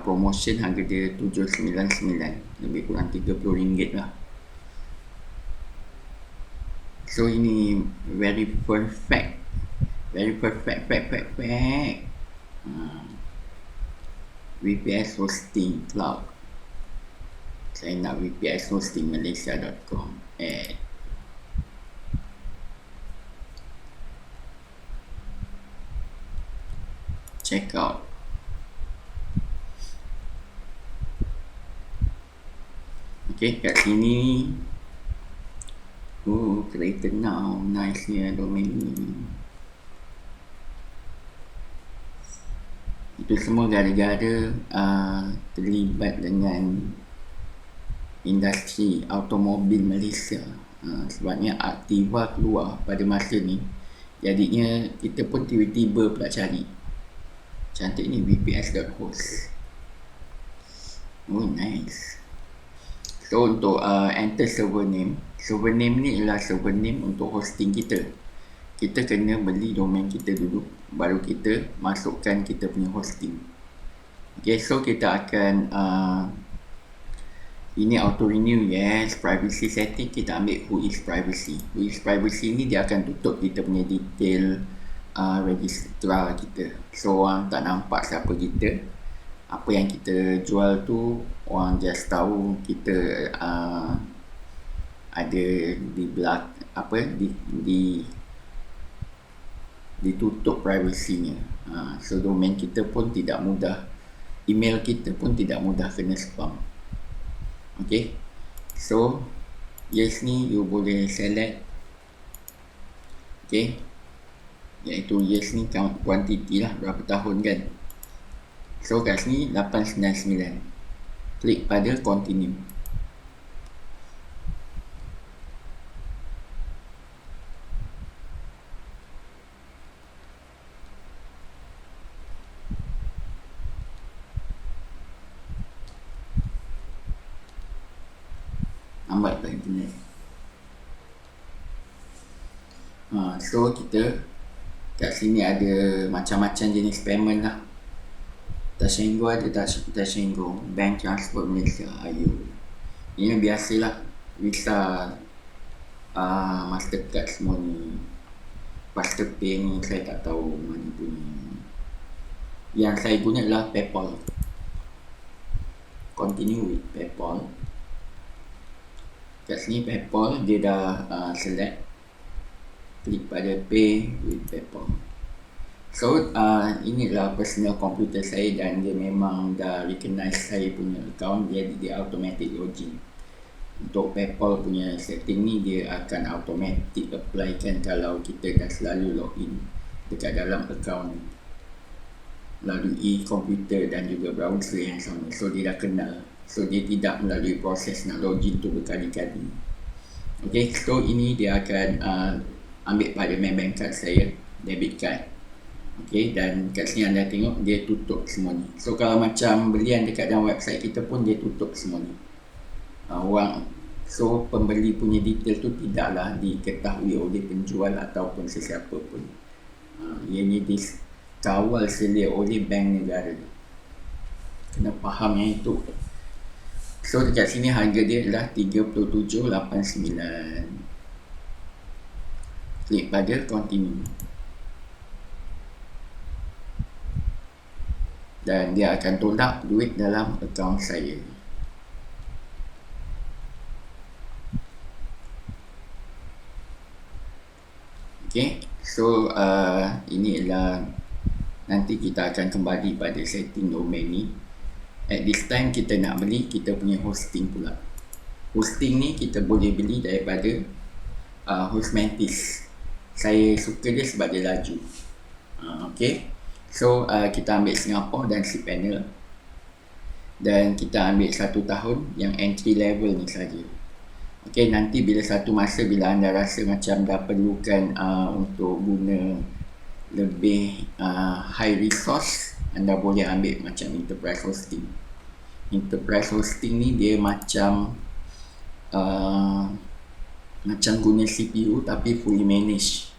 promotion, harga dia $799, lebih kurang RM30 lah. So ini very perfect VPS hosting cloud. Saya nak VPS hosting malaysia.com. Check out. Okay, kat sini created now. Nice nya domain ni. Itu semua gara-gara terlibat dengan industri automobil Malaysia. Sebabnya Activa keluar pada masa ni, jadinya kita pun tiba-tiba pula cari. Cantik ni, vps.host. Oh, nice. So untuk enter server name ni ialah server name untuk hosting kita. Kita kena beli domain kita dulu, baru kita masukkan kita punya hosting. Okay, so kita akan ini auto renew, yes. Privacy setting kita ambil who is privacy. Who is privacy ni dia akan tutup kita punya detail registrar kita. So orang tak nampak siapa kita, apa yang kita jual tu orang just tahu kita ada di ditutup privasinya. So domain kita pun tidak mudah, email kita pun tidak mudah kena spam. Okay, so yes ni you boleh select. Okay, iaitu yes ni count quantity lah, berapa tahun kan. So kat sini 899, klik pada continue. Lambat tak internet. So kita kat sini ada macam-macam jenis payment lah. Tashengo ada Tashengo, Bank Transport Malaysia, AYU. Ini biasalah, Visa, Mastercard semua ni. Masterpay ni saya tak tahu mana punya. Yang saya guna adalah PayPal. Continue with PayPal. Kat sini PayPal dia dah select, klik pada Pay with PayPal. So inilah personal komputer saya dan dia memang dah recognize saya punya account, dia automatic login. Untuk PayPal punya setting ni dia akan automatic apply kan kalau kita dah selalu login dekat dalam account melalui komputer dan juga browser yang sama. So dia dah kenal, so dia tidak melalui proses nak login tu berkali-kali. Okay, so ini dia akan ambil pada main bank card saya, debit card. Okay, dan kat sini anda tengok dia tutup semua ni. So kalau macam belian dekat dalam website kita pun dia tutup semua ni. So pembeli punya detail tu tidaklah diketahui oleh penjual ataupun sesiapa pun. Ianya dikawal selia oleh bank negara. Kena faham yang itu. So dekat sini harga dia adalah 37.89. Klik pada continue. Dan dia akan tolak duit dalam akaun saya. Okay, So ini adalah nanti kita akan kembali pada setting domain ni. At this time kita nak beli kita punya hosting pula. Hosting ni kita boleh beli daripada Hostmantis. Saya suka dia sebab dia laju. Okay. So kita ambil Singapore dan cPanel. Dan kita ambil 1 tahun yang entry level ni saja. Okay, nanti bila satu masa bila anda rasa macam dah perlukan untuk guna lebih high resource, anda boleh ambil macam enterprise hosting. Enterprise hosting ni dia macam guna CPU tapi fully managed,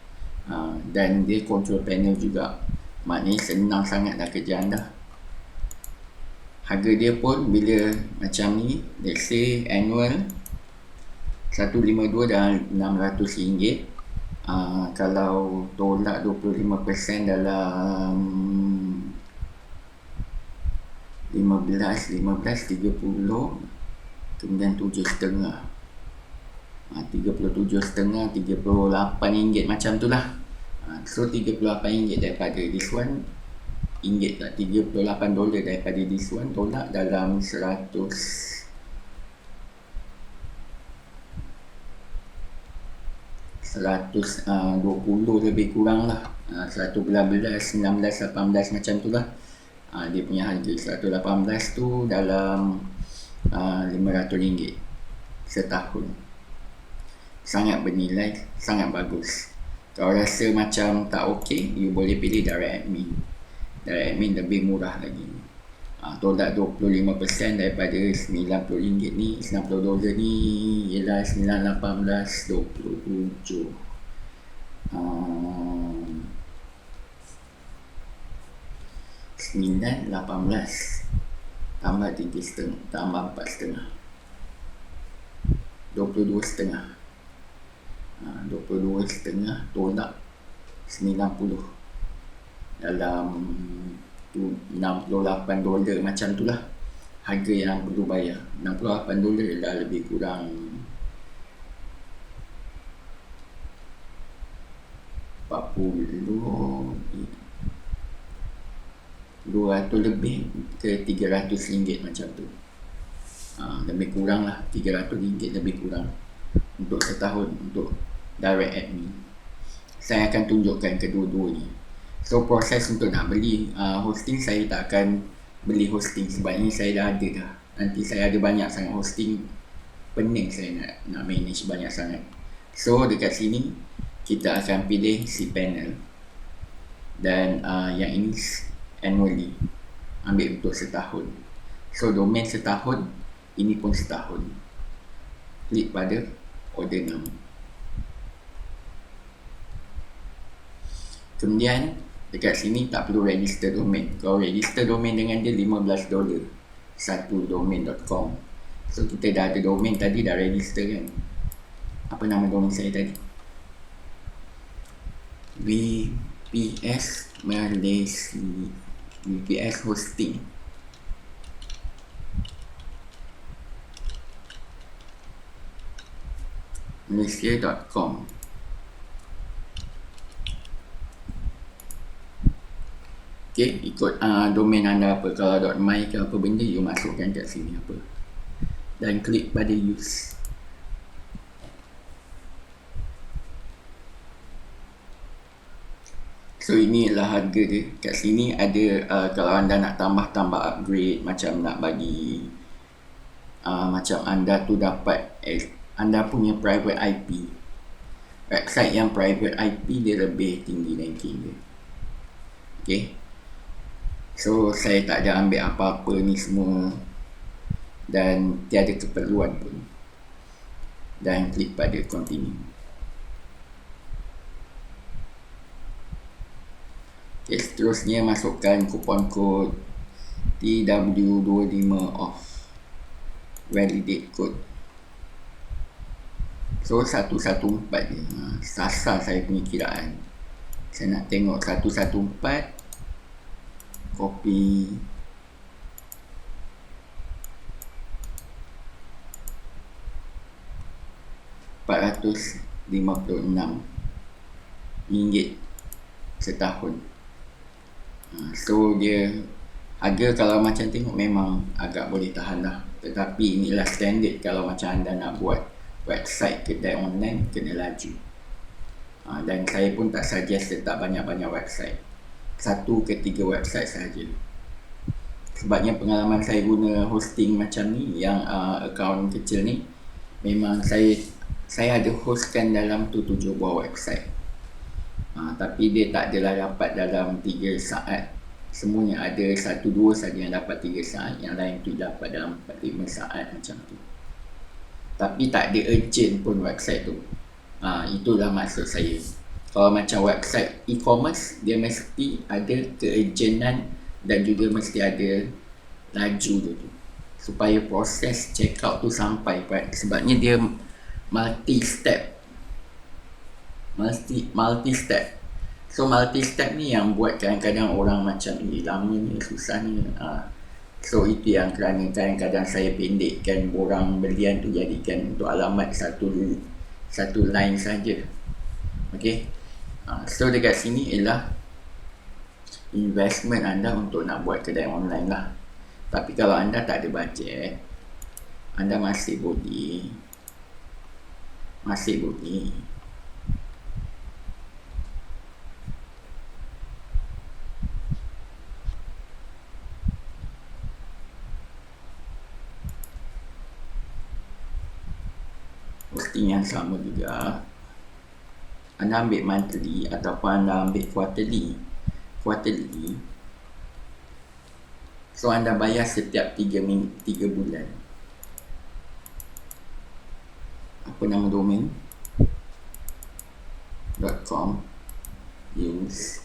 dan dia control panel juga. Maknanya senang sangat dah kerja anda. Harga dia pun bila macam ni, let's say annual 152 dan RM600. Kalau tolak 25% dalam 15, 30, kemudian 7,5, 37,5, RM38 macam tu lah. So RM38 daripada this one, tak, $38 daripada this one, tolak dalam 120 lebih kurang lah, 111, 19, 18 macam tu lah. Dia punya harga 118 tu dalam RM500 setahun. Sangat bernilai, sangat bagus. Kalau rasa macam tak okey, you boleh pilih direct admin. Direct admin lebih murah lagi. Tolak 25% daripada RM90 ni, $90 ni ialah 9, 18, 27, 9, 18 tambah 3,5 tambah 4,5, 22,5, 22,5 tolak 90 dalam $68 macam tu lah harga yang perlu bayar. $68 dah lebih kurang 200 lebih ke RM300 macam tu. Lebih kurang lah, RM300 lebih kurang untuk setahun untuk direct admin. Saya akan tunjukkan kedua-duanya. So proses untuk nak beli hosting, saya tak akan beli hosting sebab ini saya dah ada dah. Nanti saya ada banyak sangat hosting, pening saya nak manage banyak sangat. So dekat sini kita akan pilih cPanel, dan yang ini annually, ambil untuk setahun. So domain setahun, ini pun setahun. Klik pada order now. Kemudian dekat sini tak perlu register domain. Kalau register domain dengan dia $15 satu domain.com. So kita dah ada domain tadi, dah register kan. Apa nama domain saya tadi? VPS Malaysia, VPS Hosting. Malaysia.com. Okay, ikut domain anda apa. Kalau .my ke apa benda, you masukkan kat sini apa, dan klik pada use. So ini adalah harga dia. Kat sini ada kalau anda nak tambah upgrade, macam nak bagi macam anda tu dapat anda punya private IP. Website yang private IP dia lebih tinggi ranking dia. Okay. So saya tak ada ambil apa-apa ni semua, dan tiada keperluan pun. Dan klik pada continue. Okay, seterusnya masukkan kupon kod TW25 off, validate code. So 114 je. Sasar saya punya kiraan. Saya nak tengok 114. Copy. $456. RM5 setahun. So dia harga kalau macam tengok memang agak boleh tahan lah. Tetapi inilah standard kalau macam anda nak buat website kedai online, kena laju. Dan saya pun tak suggest letak banyak-banyak website, 1 ke 3 website sahaja. Sebabnya pengalaman saya guna hosting macam ni, yang akaun kecil ni, memang saya ada hostkan dalam tu 7 buah website. Tapi dia tak adalah dapat dalam 3 saat. Semuanya ada 1-2 saja yang dapat 3 saat, yang lain tu dapat dalam 4-5 saat macam tu. Tapi tak ada urgent pun website tu. Itulah maksud saya. Kalau macam website e-commerce, dia mesti ada keurgentan dan juga mesti ada laju tu, supaya proses check out tu sampai. Sebabnya dia multi step. So multi step ni yang buat kadang-kadang orang macam lamanya, susahnya. So itu yang kerana kadang-kadang saya pendekkan borang belian tu, jadikan untuk alamat satu line saja. Okay. So dekat sini ialah investment anda untuk nak buat kedai online lah. Tapi kalau anda tak ada bajet, anda masih boleh hosting yang sama juga. Anda ambil monthly ataupun anda ambil quarterly. So anda bayar setiap 3 bulan. Apa nama domain? .com use.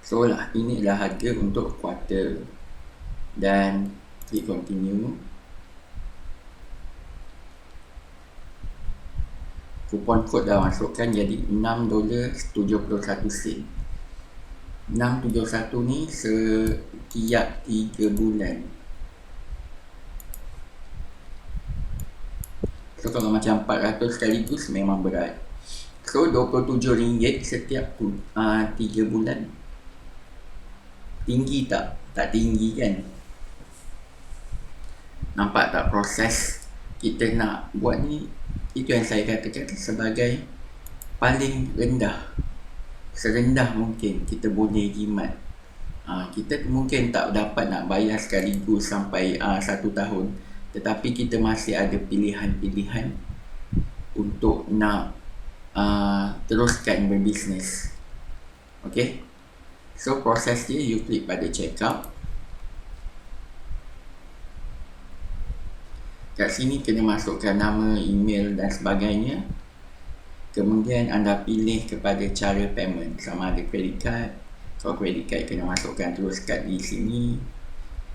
So lah, inilah harga untuk quarter. Dan klik continue. Kupon kod dah masukkan, jadi $6.71. 671 ni setiap 3 bulan. So kalau macam 400 sekaligus memang berat. So RM27 setiap 3 bulan. Tinggi tak? Tak tinggi kan? Nampak tak proses kita nak buat ni? Itu yang saya katakan sebagai paling rendah, serendah mungkin kita boleh jimat. Kita mungkin tak dapat nak bayar sekaligus sampai 1 tahun, tetapi kita masih ada pilihan-pilihan untuk nak teruskan berbisnes. Okay. So proses dia, you klik pada checkout. Kat sini kena masukkan nama, email dan sebagainya. Kemudian anda pilih kepada cara payment, sama ada credit card. Kalau credit card kena masukkan terus kad di sini,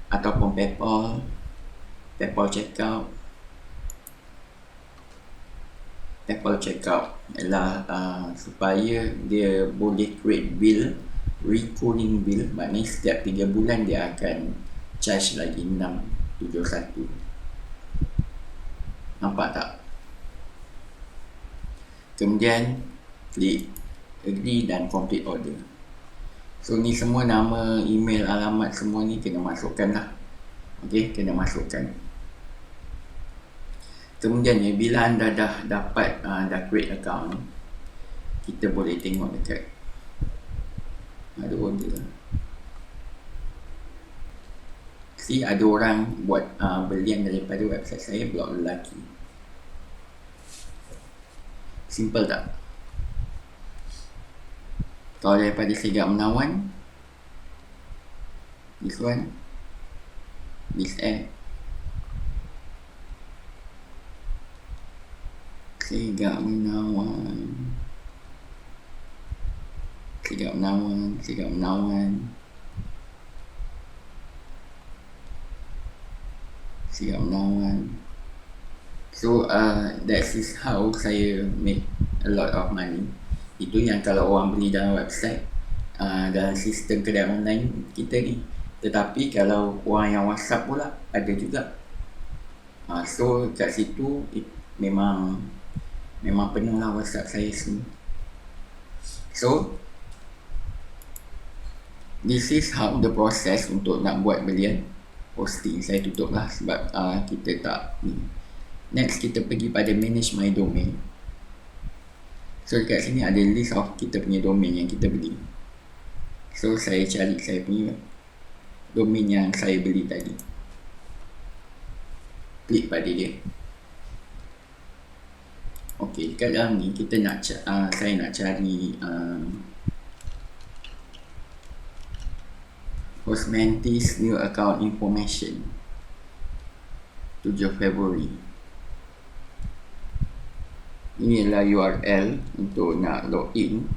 ataupun PayPal checkout. PayPal checkout ialah supaya dia boleh create bill, recurring bill. Maknanya setiap 3 bulan dia akan charge lagi $6.71. Nampak tak? Kemudian klik agree dan complete order. So ni semua nama, email, alamat semua ni kena masukkan lah. Okay, kena masukkan. Kemudian bila anda dah dapat dah create account, kita boleh tengok dekat ada order. Ada orang buat belian daripada website saya, blog lelaki. Simple tak? Kalau daripada Segap Menawan, this one, this ad, Segap Menawan, So that is how saya make a lot of money. Itu yang kalau orang beli dalam website, dalam sistem kedai online kita ni. Tetapi kalau orang yang WhatsApp pula ada juga. So kat situ memang Memang penuh lah WhatsApp saya semua. So this is how the process untuk nak buat belian hosting. Saya tutup lah sebab kita tak ni. Next kita pergi pada manage my domain. So dekat sini ada list of kita punya domain yang kita beli. So saya cari saya punya domain yang saya beli tadi. Klik pada dia. Okey, dekat dalam ni kita nak saya nak cari Hostmantis new account information 7 Februari. Ini adalah URL untuk nak login.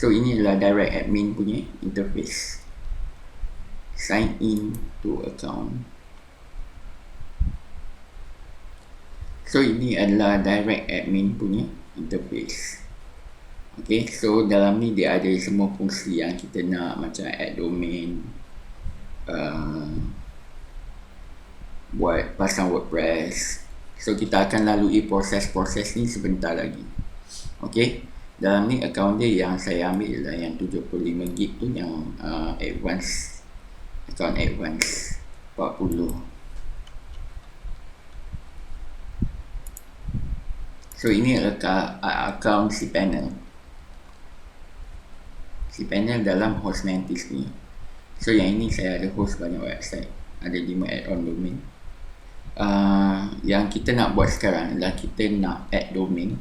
So ini adalah direct admin punya interface. Sign in to account. So ini adalah direct admin punya interface. Okay, so dalam ni dia ada semua fungsi yang kita nak, macam add domain, buat pasang WordPress. So kita akan lalui proses-proses ni sebentar lagi. Okay, dalam ni account dia yang saya ambil lah yang 75 GB tu, yang advance, account advance 40. So ini adalah account cPanel. cPanel dalam Hostmantis ni. So yang ini saya ada host banyak website, ada 5 add-on domain. Yang kita nak buat sekarang adalah kita nak add domain.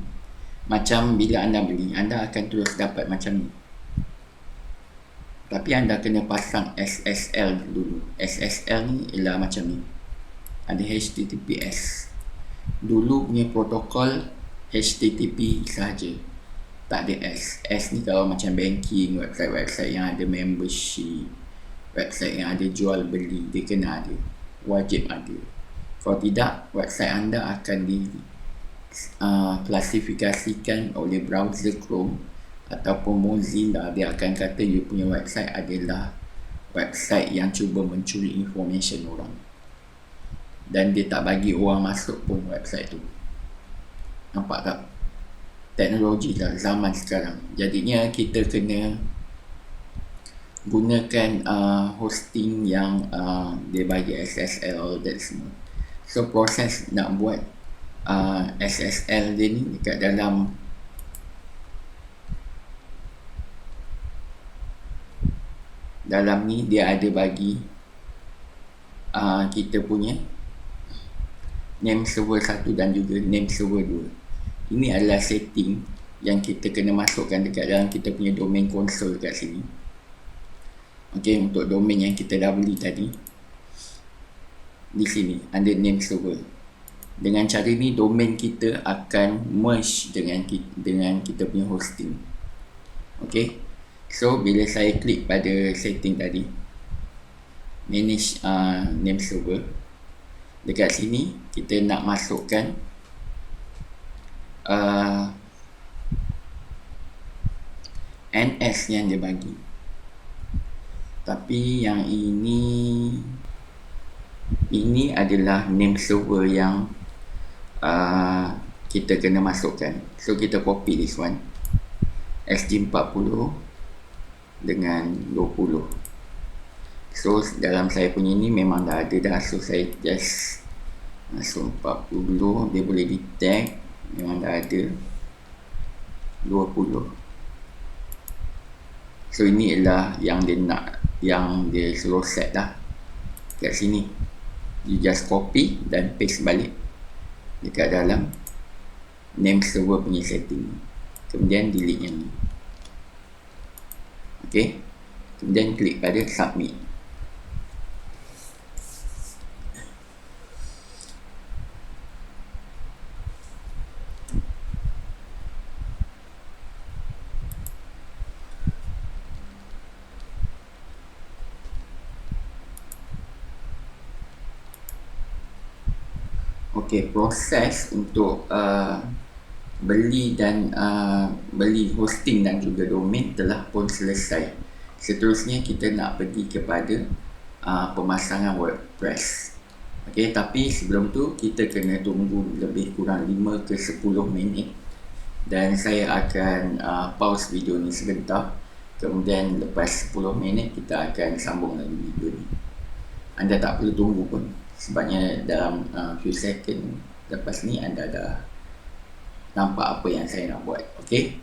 Macam bila anda beli, anda akan terus dapat macam ni. Tapi anda kena pasang SSL dulu. SSL ni ialah macam ni. Ada HTTPS. Dulu punya protokol HTTP sahaja, tak ada S. S ni kalau macam banking, website-website yang ada membership, website yang ada jual beli, dia kena ada, wajib ada. Kalau tidak, website anda akan klasifikasikan oleh browser Chrome ataupun Mozilla. Dia akan kata you punya website adalah website yang cuba mencuri information orang, dan dia tak bagi orang masuk pun website tu. Nampak tak? Teknologi lah zaman sekarang. Jadinya kita kena gunakan hosting yang dia bagi SSL, all that semua. So proses nak buat SSL dia ni dekat dalam ni dia ada bagi kita punya name server 1 dan juga name server 2. Ini adalah setting yang kita kena masukkan dekat dalam kita punya domain console kat sini. Okey, untuk domain yang kita dah beli tadi, di sini ada name server. Dengan cara ni domain kita akan merge dengan kita punya hosting. Okey, so bila saya klik pada setting tadi, manage name server, dekat sini kita nak masukkan NS yang dia bagi. Tapi yang ini adalah name server yang kita kena masukkan. So kita copy this one, SG40 dengan 20. So dalam saya punya ni memang dah ada dah. So saya just masuk 40, dia boleh detect, memang dah ada 20. So ini adalah yang dia nak, yang dia suruh set dah kat sini. You just copy dan paste balik dekat dalam name server punya setting. Kemudian delete yang ni. Okay, kemudian klik pada submit. Okey, proses untuk beli hosting dan juga domain telah pun selesai. Seterusnya kita nak pergi kepada pemasangan WordPress. Okey, tapi sebelum tu kita kena tunggu lebih kurang 5 ke 10 minit dan saya akan pause video ni sebentar. Kemudian lepas 10 minit kita akan sambung lagi video ni. Anda tak perlu tunggu pun, sebabnya dalam few second lepas ni anda dah nampak apa yang saya nak buat. Okey,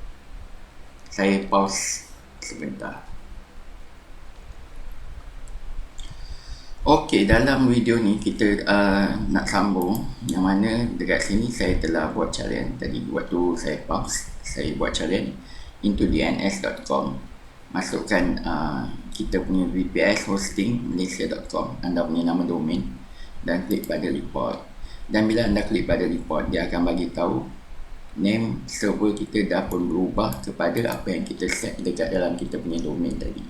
saya pause sebentar. Okey, dalam video ni kita nak sambung yang mana dekat sini saya telah buat challenge tadi. Waktu saya pause, saya buat challenge into dns.com. Masukkan kita punya VPS hosting malaysia.com, anda punya nama domain, dan klik pada report. Dan bila anda klik pada report, dia akan bagi tahu name server kita dah pun berubah kepada apa yang kita set dekat dalam kita punya domain tadi.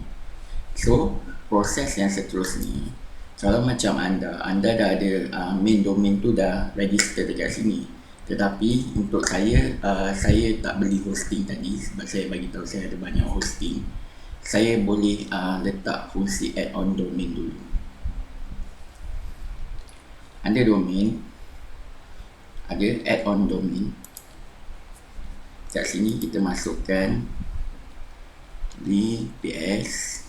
So, proses yang seterusnya, kalau macam anda dah ada main domain tu dah register dekat sini, tetapi untuk saya tak beli hosting tadi sebab saya bagi tahu saya ada banyak hosting. Saya boleh letak fungsi add-on domain dulu. Ada domain, ada add-on domain. Kat sini kita masukkan VPS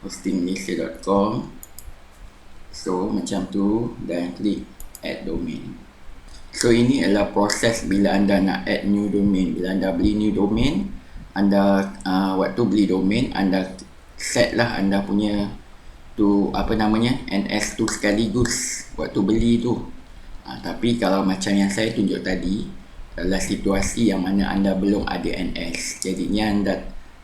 hosting malaysia.com. So macam tu, dan klik add domain. So ini adalah proses bila anda nak add new domain. Bila anda beli new domain, anda waktu beli domain anda set lah anda punya tu NS tu sekaligus waktu beli tu. Tapi kalau macam yang saya tunjuk tadi adalah situasi yang mana anda belum ada NS, jadinya anda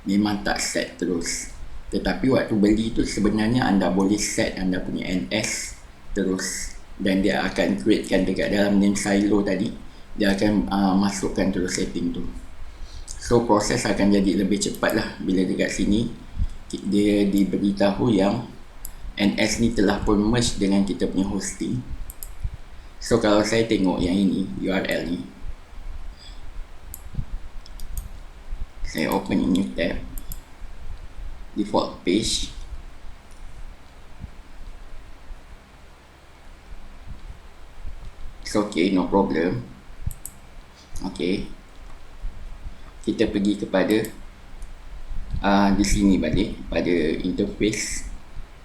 memang tak set terus. Tetapi waktu beli tu sebenarnya anda boleh set anda punya NS terus, dan dia akan createkan dekat dalam name silo tadi, dia akan masukkan terus setting tu. So proses akan jadi lebih cepat lah bila dekat sini dia diberitahu yang NS ni telah pun merge dengan kita punya hosting. So kalau saya tengok yang ini URL ni, saya open a new tab, default page. It's okay, no problem. Okay, kita pergi kepada di sini balik pada interface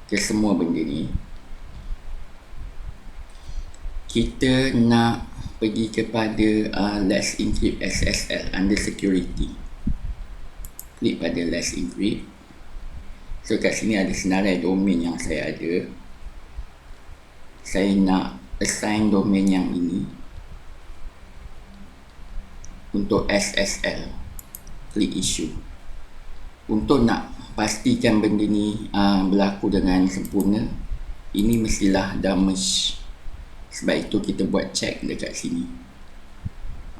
ke semua benda ni. Kita nak pergi kepada Let's Encrypt SSL under security. Klik pada Let's Encrypt. So kat sini ada senarai domain yang saya ada. Saya nak assign domain yang ini untuk SSL. Klik issue. Untuk nak pastikan benda ni berlaku dengan sempurna, ini mestilah dah merge. Sebab itu kita buat check dekat sini.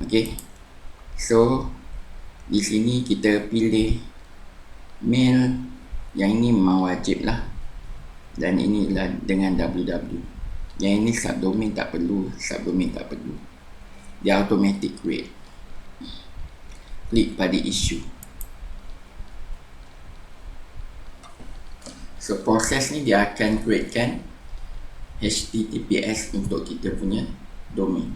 Okay, so di sini kita pilih mail. Yang ini memang wajib lah, dan ini adalah dengan www. Yang ini subdomain tak perlu, subdomain tak perlu, dia automatic create. Klik pada issue. So proses ni dia akan createkan HTTPS untuk kita punya domain.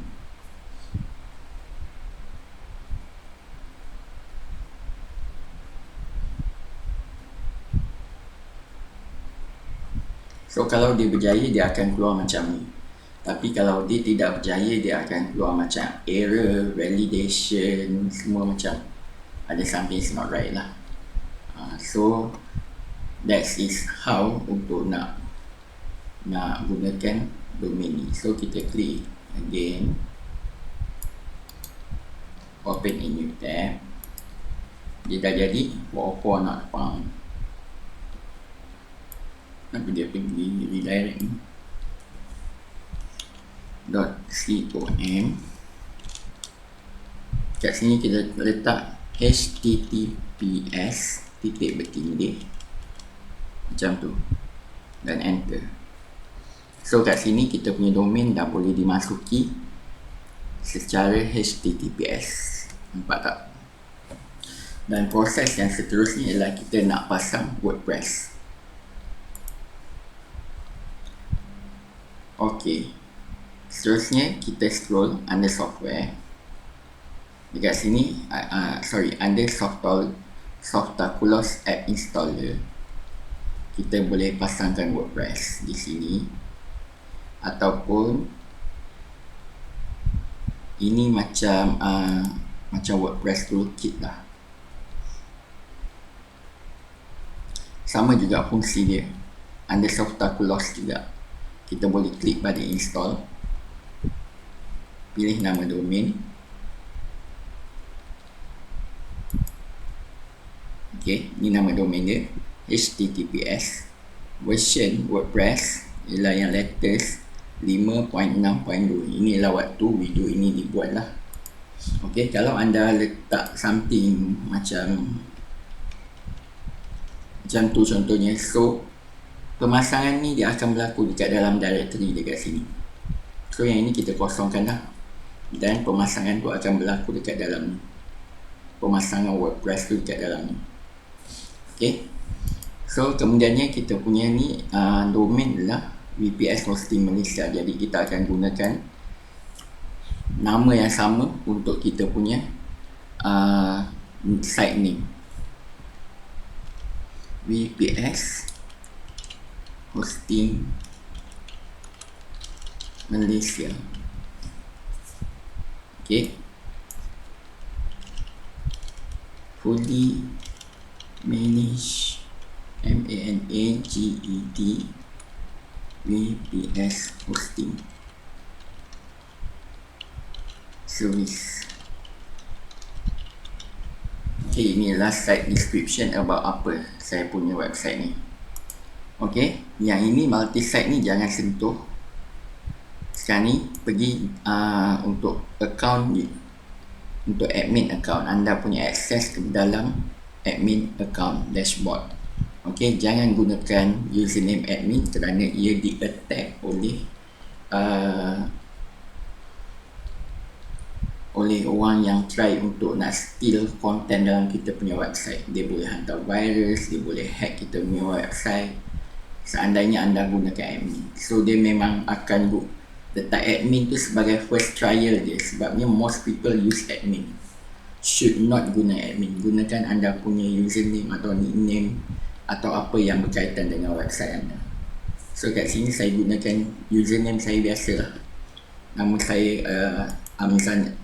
So kalau dia berjaya, dia akan keluar macam ni. Tapi kalau dia tidak berjaya, dia akan keluar macam error, validation, semua macam ada something is not right lah. So that is how untuk nak gunakan domain ni. So kita klik again, open a new tab. Dia dah jadi, for not found. Tapi dia pergi redirect ni .com. Kat sini kita letak https titik bertindih macam tu dan enter. So kat sini kita punya domain dah boleh dimasuki secara HTTPS. Nampak tak? Dan proses yang seterusnya ialah kita nak pasang WordPress. Okey, Seterusnya kita scroll under software. Dekat sini under Softaculous App Installer, kita boleh pasangkan WordPress di sini, ataupun ini macam WordPress toolkit lah. Sama juga fungsi dia. Under Softaculous juga, kita boleh klik pada install, pilih nama domain. Okey, ni nama domain dia, HTTPS. Version WordPress ialah yang latest 5.6.2. Inilah waktu video ini dibuat lah. Okey, kalau anda letak something macam tu contohnya, so pemasangan ni dia akan berlaku dekat dalam directory dekat sini. So yang ini kita kosongkan lah, dan pemasangan tu akan berlaku dekat dalam ni. Pemasangan WordPress tu dekat dalam ni. Okay, so kemudiannya kita punya ni domain adalah VPS Hosting Malaysia. Jadi kita akan gunakan nama yang sama untuk kita punya site name, VPS Hosting Malaysia. Okay, fully managed, MANAGED VPS Hosting Service. Okay, inilah site description about apa saya punya website ni. Okay, yang ini multi-site ni jangan sentuh. Sekarang ni pergi untuk account ni, untuk admin account, anda punya akses ke dalam admin account dashboard. Okey, jangan gunakan username admin kerana ia di-attack oleh orang yang try untuk nak steal content dalam kita punya website. Dia boleh hantar virus, dia boleh hack kita punya website seandainya anda gunakan admin. So dia memang akan letak admin tu sebagai first trial dia, sebabnya most people use admin. Should not guna admin. Gunakan anda punya username atau nickname atau apa yang berkaitan dengan website anda. So kat sini saya gunakan username saya biasa lah. Nama saya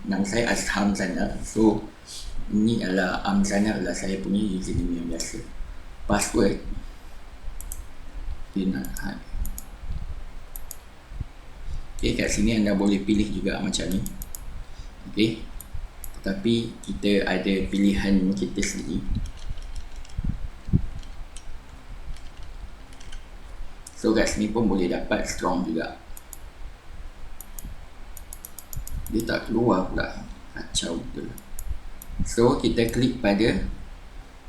nama saya Hamzana. So ini adalah Hamzana, adalah saya punya username yang biasa. Password do not hide. Okay, kat sini anda boleh pilih juga macam ni. Okay, tapi kita ada pilihan kita sendiri. So kat sini pun boleh dapat strong juga. Dia tak keluar pula, kacau betul. So kita klik pada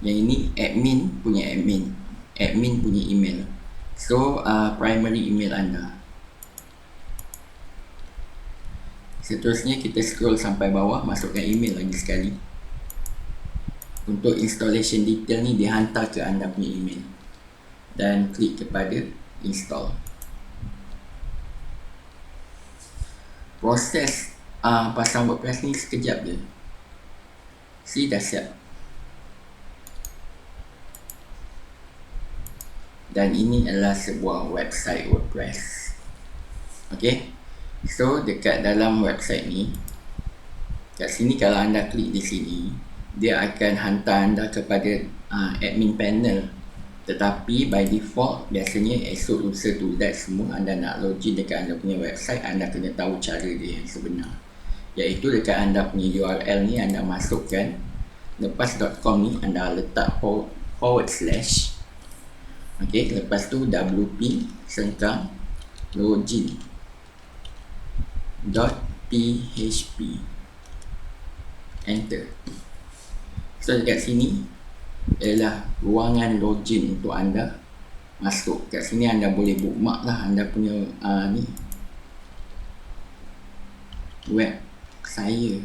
yang ini, admin punya email. So primary email anda. Seterusnya kita scroll sampai bawah, masukkan email lagi sekali. Untuk installation detail ni dihantar ke anda punya email, dan klik kepada install. Proses pasang WordPress ni sekejap je. Dah siap. Dan ini adalah sebuah website WordPress. Okay, so dekat dalam website ni, kat sini kalau anda klik di sini, dia akan hantar anda kepada admin panel. Tetapi by default biasanya esok lusa tu semua anda nak login dekat anda punya website, anda kena tahu cara dia yang sebenar, iaitu dekat anda punya URL ni anda masukkan lepas.com ni, anda letak /, okay, lepas tu wp login.php, enter. So dekat sini ialah ruangan login untuk anda masuk. Kat sini anda boleh bookmark lah anda punya ni web saya.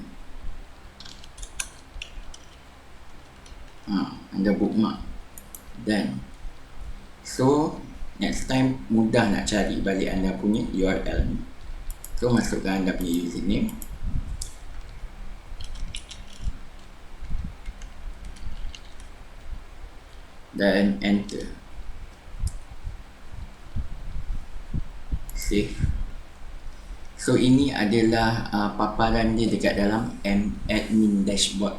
Anda bookmark. Dan so next time mudah nak cari balik anda punya URL ni. So masukkan anda punya username. Dan enter. Save. So ini adalah paparan dia dekat dalam admin dashboard.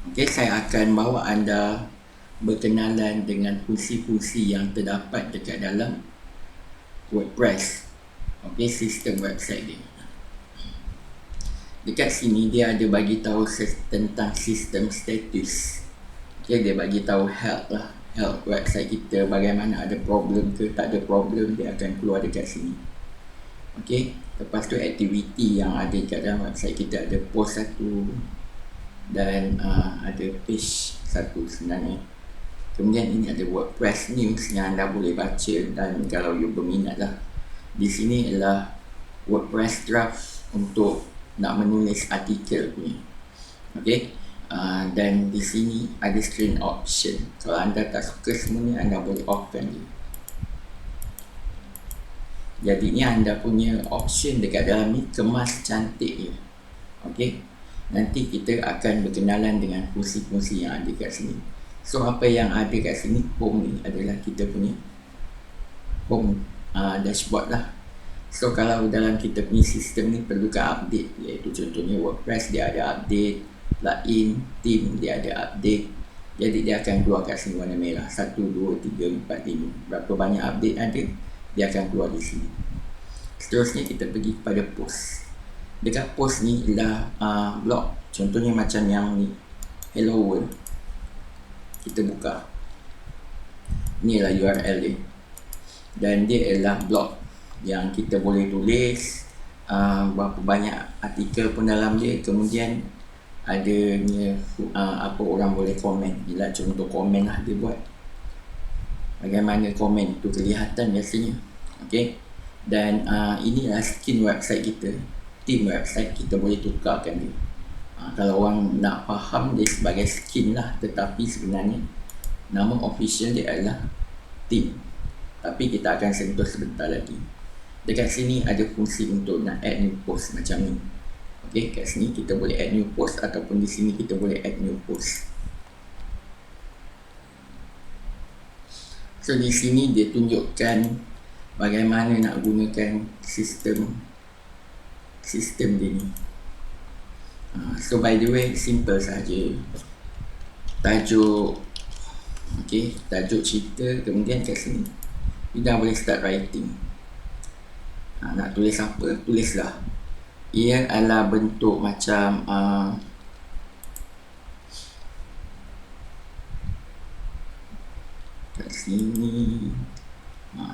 Okey, saya akan bawa anda berkenalan dengan fungsi-fungsi yang terdapat dekat dalam WordPress. Okey, sistem website dia. Dekat sini dia ada bagi tahu tentang sistem status. Okey, dia bagi tahu help lah. Help website kita, bagaimana, ada problem ke tak ada problem, dia akan keluar dekat sini. Okey, lepas tu aktiviti yang ada dekat dalam website kita, ada post satu dan ada page satu sebenarnya. Kemudian ini ada WordPress news yang anda boleh baca dan kalau you berminat lah. Di sini adalah WordPress draft untuk nak menulis artikel punya. Okey, dan di sini ada screen option. Kalau anda tak suka semua ni, anda boleh offkan dia. Jadi ni anda punya option dekat dalam ni, kemas cantik je. Okey, nanti kita akan berkenalan dengan fungsi-fungsi yang ada kat sini. So apa yang ada kat sini, home ni adalah kita punya home dashboard lah. So kalau dalam kita punya sistem ni perlukan update, iaitu contohnya WordPress dia ada update, plugin, theme dia ada update. Jadi dia akan keluar kat sini warna merah, 1, 2, 3, 4, 5. Berapa banyak update ada, dia akan keluar di sini. Seterusnya kita pergi kepada post. Dekat post ni ialah blog. Contohnya macam yang ni, Hello World. Kita buka. Ni ialah URL dia. Dan dia ialah blog yang kita boleh tulis berapa banyak artikel pun dalam dia. Kemudian adanya apa orang boleh komen. Bila contoh komen lah dia buat. Bagaimana komen tu kelihatan biasanya. Okey. Dan inilah skin website kita. Theme website kita boleh tukarkan dia. Kalau orang nak faham dia sebagai skin lah, tetapi sebenarnya nama official dia adalah theme. Tapi kita akan sentuh sebentar lagi. Dekat sini ada fungsi untuk nak add new post macam ni. Okey, kat sini kita boleh add new post ataupun di sini kita boleh add new post. So di sini dia tunjukkan bagaimana nak gunakan sistem dia ni. So by the way, simple saja. Tajuk, okey, tajuk cerita, kemudian kat sini kita boleh start writing. Nak tulis apa, tulislah. Ia adalah bentuk macam kat sini.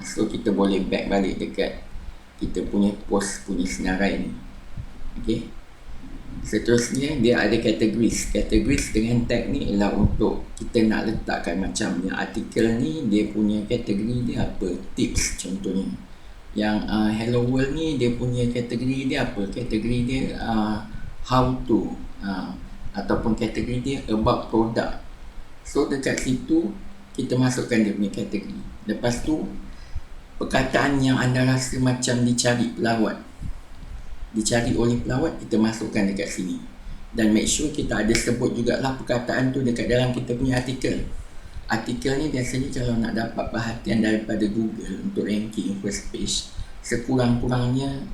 So kita boleh back balik dekat kita punya post punya senarai ni. Okey. Seterusnya dia ada categories. Categories dengan tag ni ialah untuk kita nak letakkan macam yang artikel ni dia punya kategori dia apa, tips contohnya. Yang Hello World ni dia punya kategori dia apa, kategori dia how to, ataupun kategori dia about product. So dekat situ kita masukkan dia punya kategori. Lepas tu perkataan yang anda rasa macam dicari oleh pelawat, kita masukkan dekat sini. Dan make sure kita ada sebut jugalah perkataan tu dekat dalam kita punya artikel. Artikel ni biasanya kalau nak dapat perhatian daripada Google untuk ranking first page, sekurang-kurangnya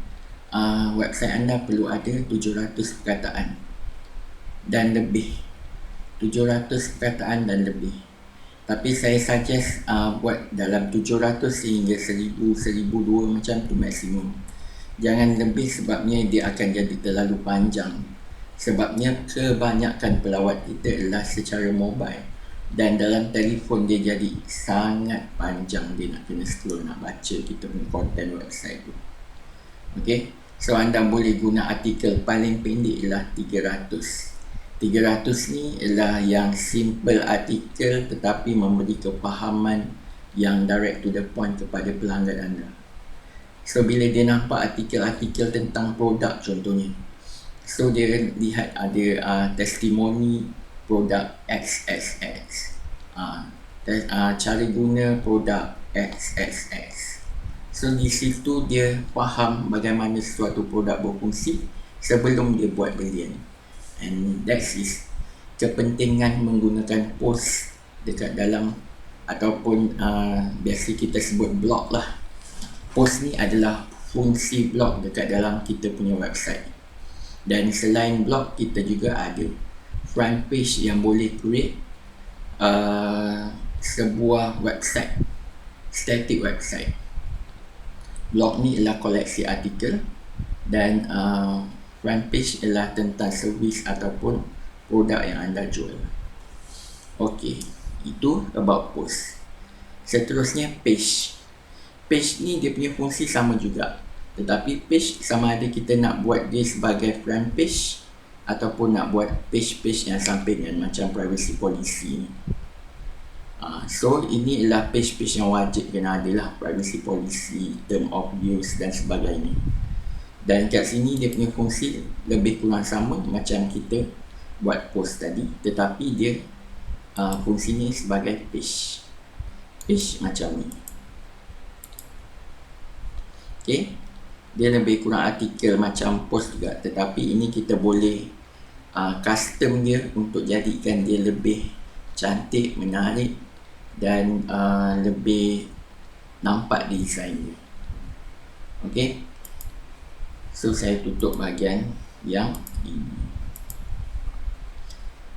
website anda perlu ada 700 perkataan dan lebih. 700 perkataan dan lebih. Tapi saya suggest buat dalam 700 sehingga 1000, 1002 macam tu maksimum. Jangan lebih sebabnya dia akan jadi terlalu panjang. Sebabnya kebanyakan pelawat kita adalah secara mobile. Dan dalam telefon dia jadi sangat panjang. Dia nak kena scroll, nak baca kita punya content website tu. Okay. So anda boleh guna artikel paling pendek ialah 300. 300 ni ialah yang simple artikel tetapi memberi kefahaman yang direct to the point kepada pelanggan anda. So bila dia nampak artikel-artikel tentang produk contohnya, so dia lihat ada testimoni produk XXX, cara guna produk XXX. So di situ dia faham bagaimana suatu produk berfungsi sebelum dia buat belian. And that is kepentingan menggunakan post dekat dalam ataupun biasa kita sebut blog lah. Post ni adalah fungsi blog dekat dalam kita punya website. Dan selain blog, kita juga ada front page yang boleh create sebuah website, static website. Blog ni ialah koleksi artikel dan front page ialah tentang servis ataupun produk yang anda jual. Okey, itu about post. Seterusnya page. Page ni dia punya fungsi sama juga. Tetapi page sama ada kita nak buat dia sebagai front page ataupun nak buat page-page yang sampingan macam privacy policy ni. So ini ialah page-page yang wajib kena ada lah, privacy policy, term of use dan sebagainya. Dan kat sini dia punya fungsi lebih kurang sama macam kita buat post tadi, tetapi dia fungsinya sebagai page macam ni. Okay, dia lebih kurang artikel macam post juga, tetapi ini kita boleh custom dia untuk jadikan dia lebih cantik, menarik dan lebih nampak design dia. Okay, so saya tutup bahagian yang ini.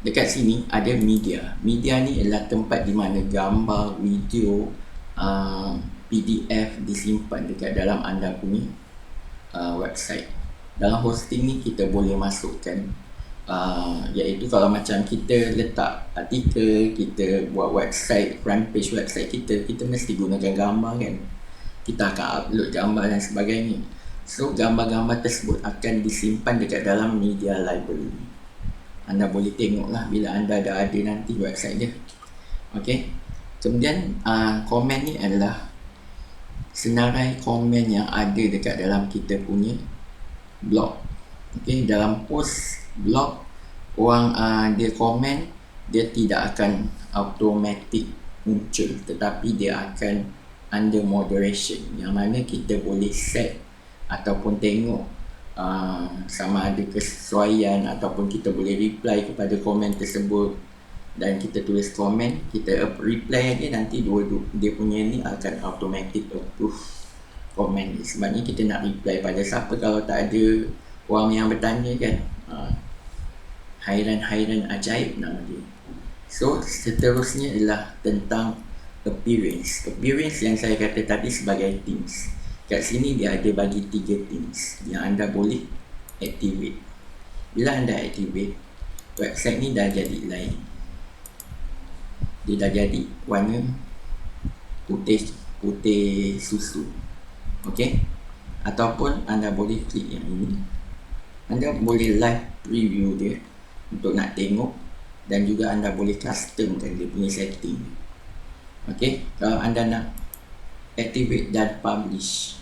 Dekat sini ada media. Media ni adalah tempat di mana gambar, video, PDF disimpan dekat dalam anda punya website. Dalam hosting ni kita boleh masukkan iaitu kalau macam kita letak artikel, kita buat website, front page website kita mesti gunakan gambar kan. Kita akan upload gambar dan sebagainya. So gambar-gambar tersebut akan disimpan dekat dalam media library. Anda boleh tengoklah bila anda dah ada nanti website dia. Okey. Kemudian komen ni adalah senarai komen yang ada dekat dalam kita punya blog. Okey, dalam post blog orang dia komen, dia tidak akan automatic muncul, tetapi dia akan under moderation, yang mana kita boleh set ataupun tengok sama ada kesesuaian ataupun kita boleh reply kepada komen tersebut. Dan kita tulis komen, kita reply aja, nanti dia punya ni akan automatic approve komen ni. Sebabnya kita nak reply pada siapa kalau tak ada orang yang bertanya kan. Hairan ajaib nama dia. So seterusnya adalah tentang appearance. Appearance yang saya kata tadi sebagai themes. Kat sini dia ada bagi 3 themes yang anda boleh activate. Bila anda activate, website ni dah jadi lain. Dia dah jadi warna putih susu. Okey? Ataupun anda boleh klik yang ini. Anda boleh live preview dia untuk nak tengok, dan juga anda boleh customkan dia punya setting. Okey? Kalau anda nak activate dan publish,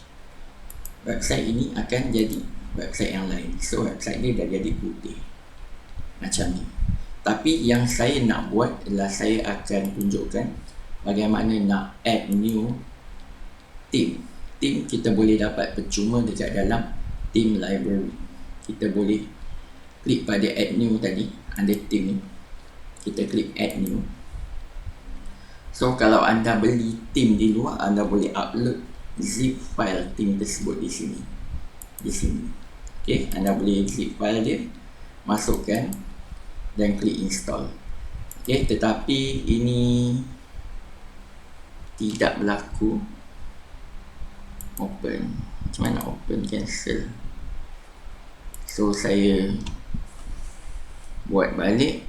website ini akan jadi website yang lain. So website ni dah jadi putih macam ni. Tapi yang saya nak buat adalah saya akan tunjukkan bagaimana nak add new theme. Theme kita boleh dapat percuma dekat dalam theme library. Kita boleh klik pada add new tadi, ada theme ni. Kita klik add new. So kalau anda beli theme di luar, anda boleh upload zip file theme tersebut di sini. Okay, anda boleh zip file dia, masukkan dan klik install. Okay, tetapi ini tidak berlaku. Open. Macam mana open, cancel? So saya buat balik.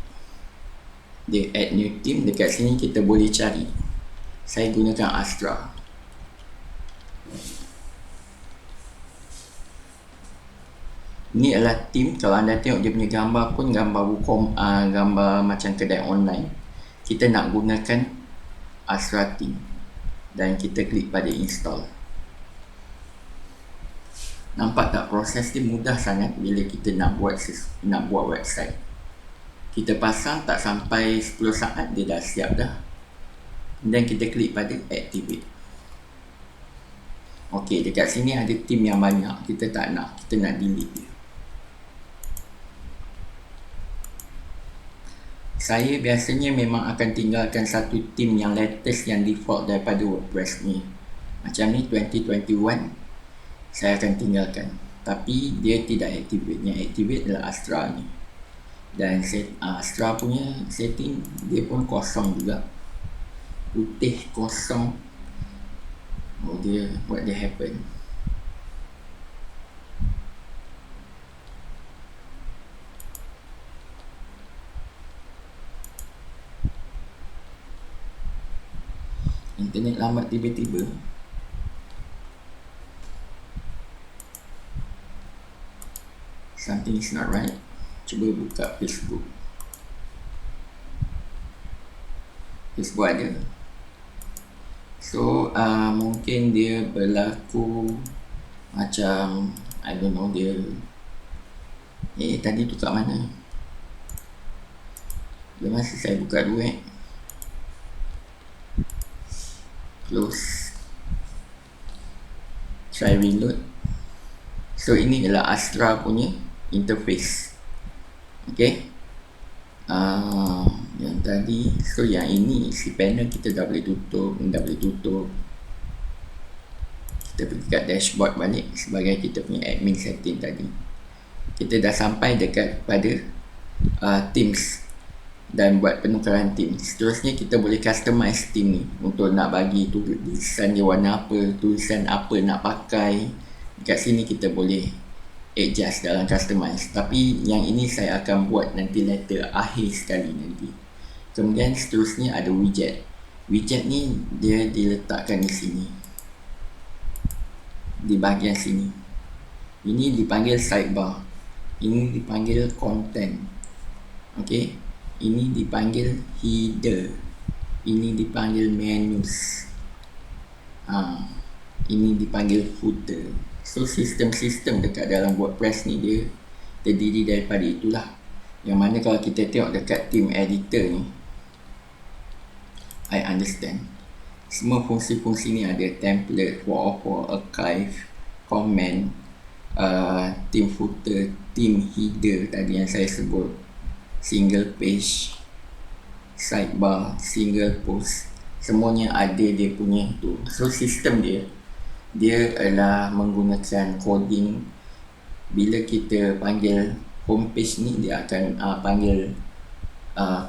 Dia add new theme. Dekat sini kita boleh cari. Saya gunakan Astra. Ini adalah theme. Kalau anda tengok dia punya gambar pun gambar gambar macam kedai online. Kita nak gunakan Astra theme dan kita klik pada install. Nampak tak proses dia mudah sangat bila kita nak buat website. Kita pasang tak sampai 10 saat dia dah siap dah. Dan kita klik pada activate. Okey, dekat sini ada tim yang banyak. Kita tak nak, kita nak delete dia. Saya biasanya memang akan tinggalkan satu tim yang latest, yang default daripada WordPress ni. Macam ni 2021 saya akan tinggalkan. Tapi dia tidak activate. Yang activate adalah Astra ni. Dan Astra punya setting dia pun kosong juga. Putih kosong. Oh dia, what dia happen? Internet lambat tiba-tiba. Something is not right. Cuba buka Facebook. Facebook ada. So mungkin dia berlaku macam I don't know, dia tadi tu kat mana? Lepas saya buka dulu close, try reload. So ini adalah Astra punya interface. Okay, yang tadi, so yang ini isi panel kita dah boleh tutup. Kita pergi kat dashboard balik sebagai kita punya admin setting tadi. Kita dah sampai dekat pada themes dan buat penukaran theme. Seterusnya kita boleh customize theme ni untuk nak bagi tulisan dia warna apa, tulisan apa nak pakai. Dekat sini kita boleh adjust dalam customize. Tapi yang ini saya akan buat nanti later, akhir sekali nanti. Kemudian seterusnya ada widget. Widget ni dia diletakkan di sini, di bahagian sini. Ini dipanggil sidebar, ini dipanggil content. Okey, ini dipanggil header, ini dipanggil menus, ini dipanggil footer. So sistem-sistem dekat dalam WordPress ni dia terdiri daripada itulah. Yang mana kalau kita tengok dekat theme editor ni, I understand semua fungsi-fungsi ni ada: template, wallpaper, archive, comment, theme footer, theme header tadi yang saya sebut, single page, sidebar, single post, semuanya ada dia punya tu. So sistem dia adalah menggunakan coding. Bila kita panggil homepage ni, dia akan panggil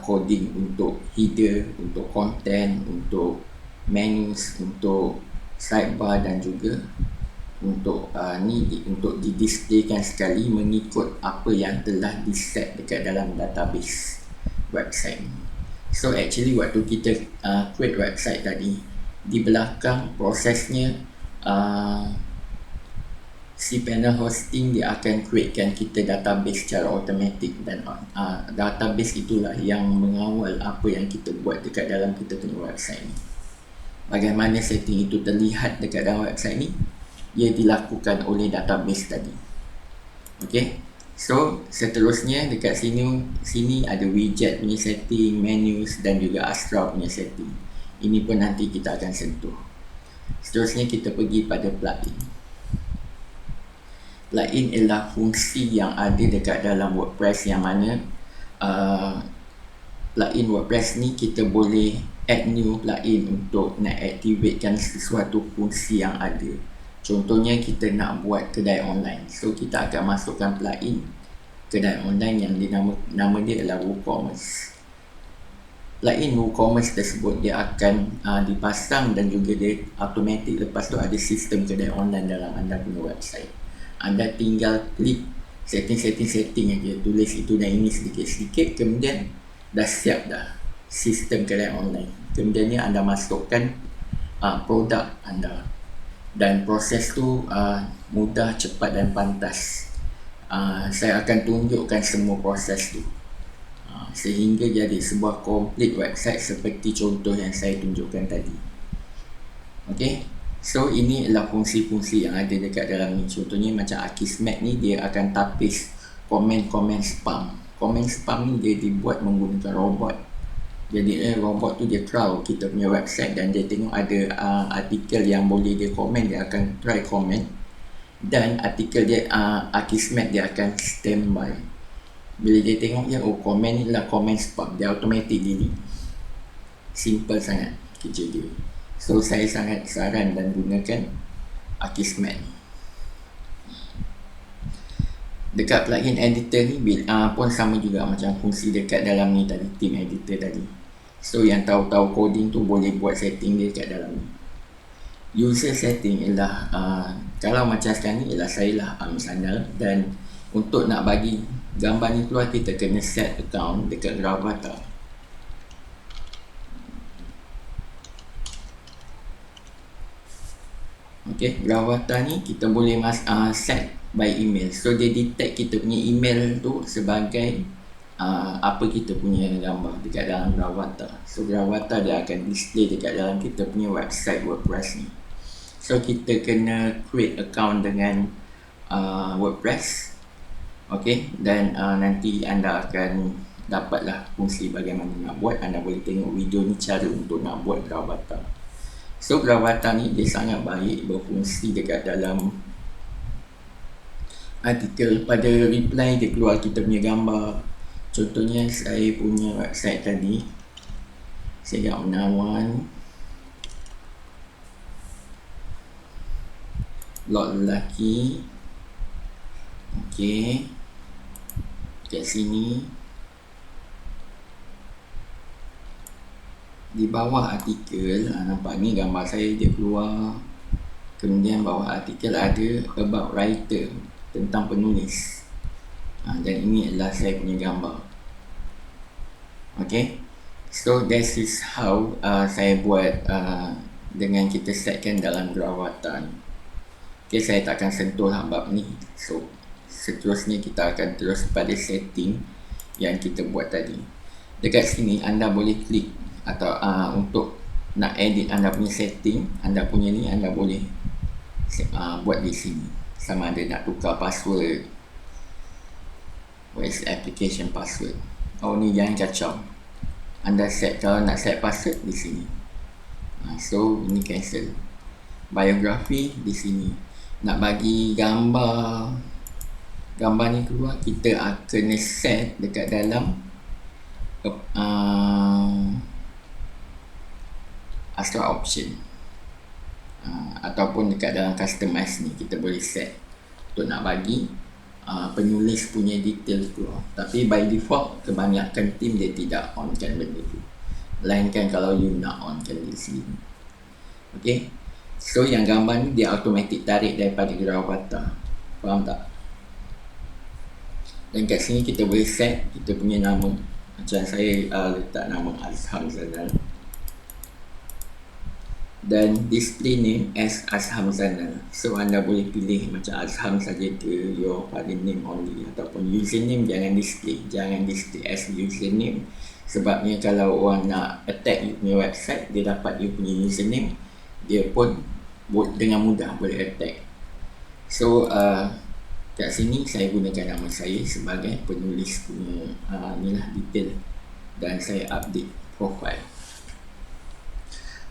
coding untuk header, untuk content, untuk menus, untuk sidebar dan juga untuk untuk didisplaykan sekali mengikut apa yang telah diset dekat dalam database website. So actually waktu kita create website tadi, di belakang prosesnya cPanel hosting dia akan createkan kita database secara automatik. Dan database itulah yang mengawal apa yang kita buat dekat dalam kita punya website ni. Bagaimana setting itu terlihat dekat dalam website ni, ia dilakukan oleh database tadi. Okay, so seterusnya dekat sini ada widget punya setting, menus dan juga Astra punya setting. Ini pun nanti kita akan sentuh. Seterusnya kita pergi pada plugin. Plugin ialah fungsi yang ada dekat dalam WordPress, yang mana plugin WordPress ni kita boleh add new plugin untuk nak activatekan sesuatu fungsi yang ada. Contohnya kita nak buat kedai online, so kita akan masukkan plugin kedai online yang nama dia adalah WooCommerce. Plugin WooCommerce tersebut dia akan dipasang dan juga dia automatik. Lepas tu ada sistem kedai online dalam anda punya website. Anda tinggal klik setting aja, tulis itu dan ini sedikit-sedikit, kemudian dah siap dah sistem kedai online. Kemudiannya anda masukkan produk anda, dan proses tu mudah, cepat dan pantas. Saya akan tunjukkan semua proses tu sehingga jadi sebuah complete website seperti contoh yang saya tunjukkan tadi. Okay, so ini adalah fungsi-fungsi yang ada dekat dalam ni. Contohnya macam Akismet ni, dia akan tapis komen-komen spam. Komen spam ni dia dibuat menggunakan robot. Jadi robot tu dia crawl kita punya website dan dia tengok ada artikel yang boleh dia komen, dia akan try komen, dan artikel dia Akismet dia akan standby. Bila dia tengok dia, oh komen ni lah komen spam, dia automatic delete. Simple sangat kerja dia. So saya sangat saran dan gunakan Akismet. Dekat plugin editor ni pun sama juga macam fungsi dekat dalam ni tadi, team editor tadi. So yang tahu-tahu coding tu boleh buat setting dia dekat dalam ni. User setting ialah kalau macam sekarang ni ialah saya lah Amsanal, dan untuk nak bagi gambar ni keluar kita kena set account dekat Gravata. Okay, Gravata ni kita boleh set by email. So dia detect kita punya email tu sebagai apa kita punya gambar dekat dalam Gravata. So Gravata dia akan display dekat dalam kita punya website WordPress ni. So kita kena create account dengan WordPress. Okay, dan nanti anda akan dapatlah fungsi bagaimana nak buat. Anda boleh tengok video ni cara untuk nak buat Gravata. So Gravata ni dia sangat baik, berfungsi dekat dalam artikel. Pada reply dia keluar kita punya gambar. Contohnya saya punya website tadi, saya menawan lot lelaki. Okey, kat sini di bawah artikel nampak ni gambar saya dia keluar. Kemudian bawah artikel ada about writer, tentang penulis, dan ini adalah saya punya gambar. Okay, so this is how saya buat dengan kita setkan dalam Gravata ni. Okay, saya takkan sentuh bab ni. So seterusnya kita akan terus pada setting yang kita buat tadi. Dekat sini anda boleh klik atau untuk nak edit anda punya setting, anda punya ni anda boleh buat di sini. Sama ada nak tukar password, what is application password. Oh ni jangan kacau, anda set, kalau nak set password di sini. So ini cancel. Biografi di sini. Nak bagi gambar ni keluar, kita kena set dekat dalam Astra option, ataupun dekat dalam customize ni kita boleh set untuk nak bagi penulis punya detail keluar. Tapi by default kebanyakan team dia tidak onkan benda tu, melainkan kalau you nak onkan di sini. Okay, so yang gambar ni dia automatic tarik daripada Gravata, faham tak? Dan kat sini kita boleh set kita punya nama. Macam saya letak nama Azham Zanal, dan display name as Azham Zanal. So anda boleh pilih macam Azham saja ke your father name only, ataupun username jangan display as username. Sebabnya kalau orang nak attack you punya website, dia dapat you punya username, dia pun dengan mudah boleh attack. So kat sini saya gunakan nama saya sebagai penulis punya inilah detail, dan saya update profile.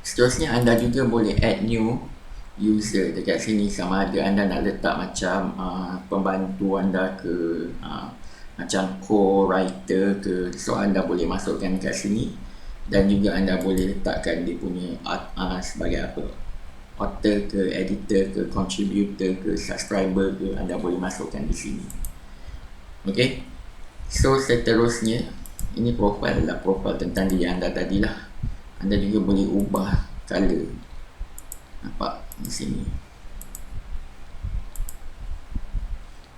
Seterusnya anda juga boleh add new user dekat sini. Sama ada anda nak letak macam pembantu anda ke, macam co-writer ke, so anda boleh masukkan kat sini. Dan juga anda boleh letakkan dia punya sebagai apa, author ke, editor ke, contributor ke, subscriber ke, anda boleh masukkan di sini. Okay, so seterusnya ini profile lah, profile tentang diri anda tadilah. Anda juga boleh ubah color, nampak di sini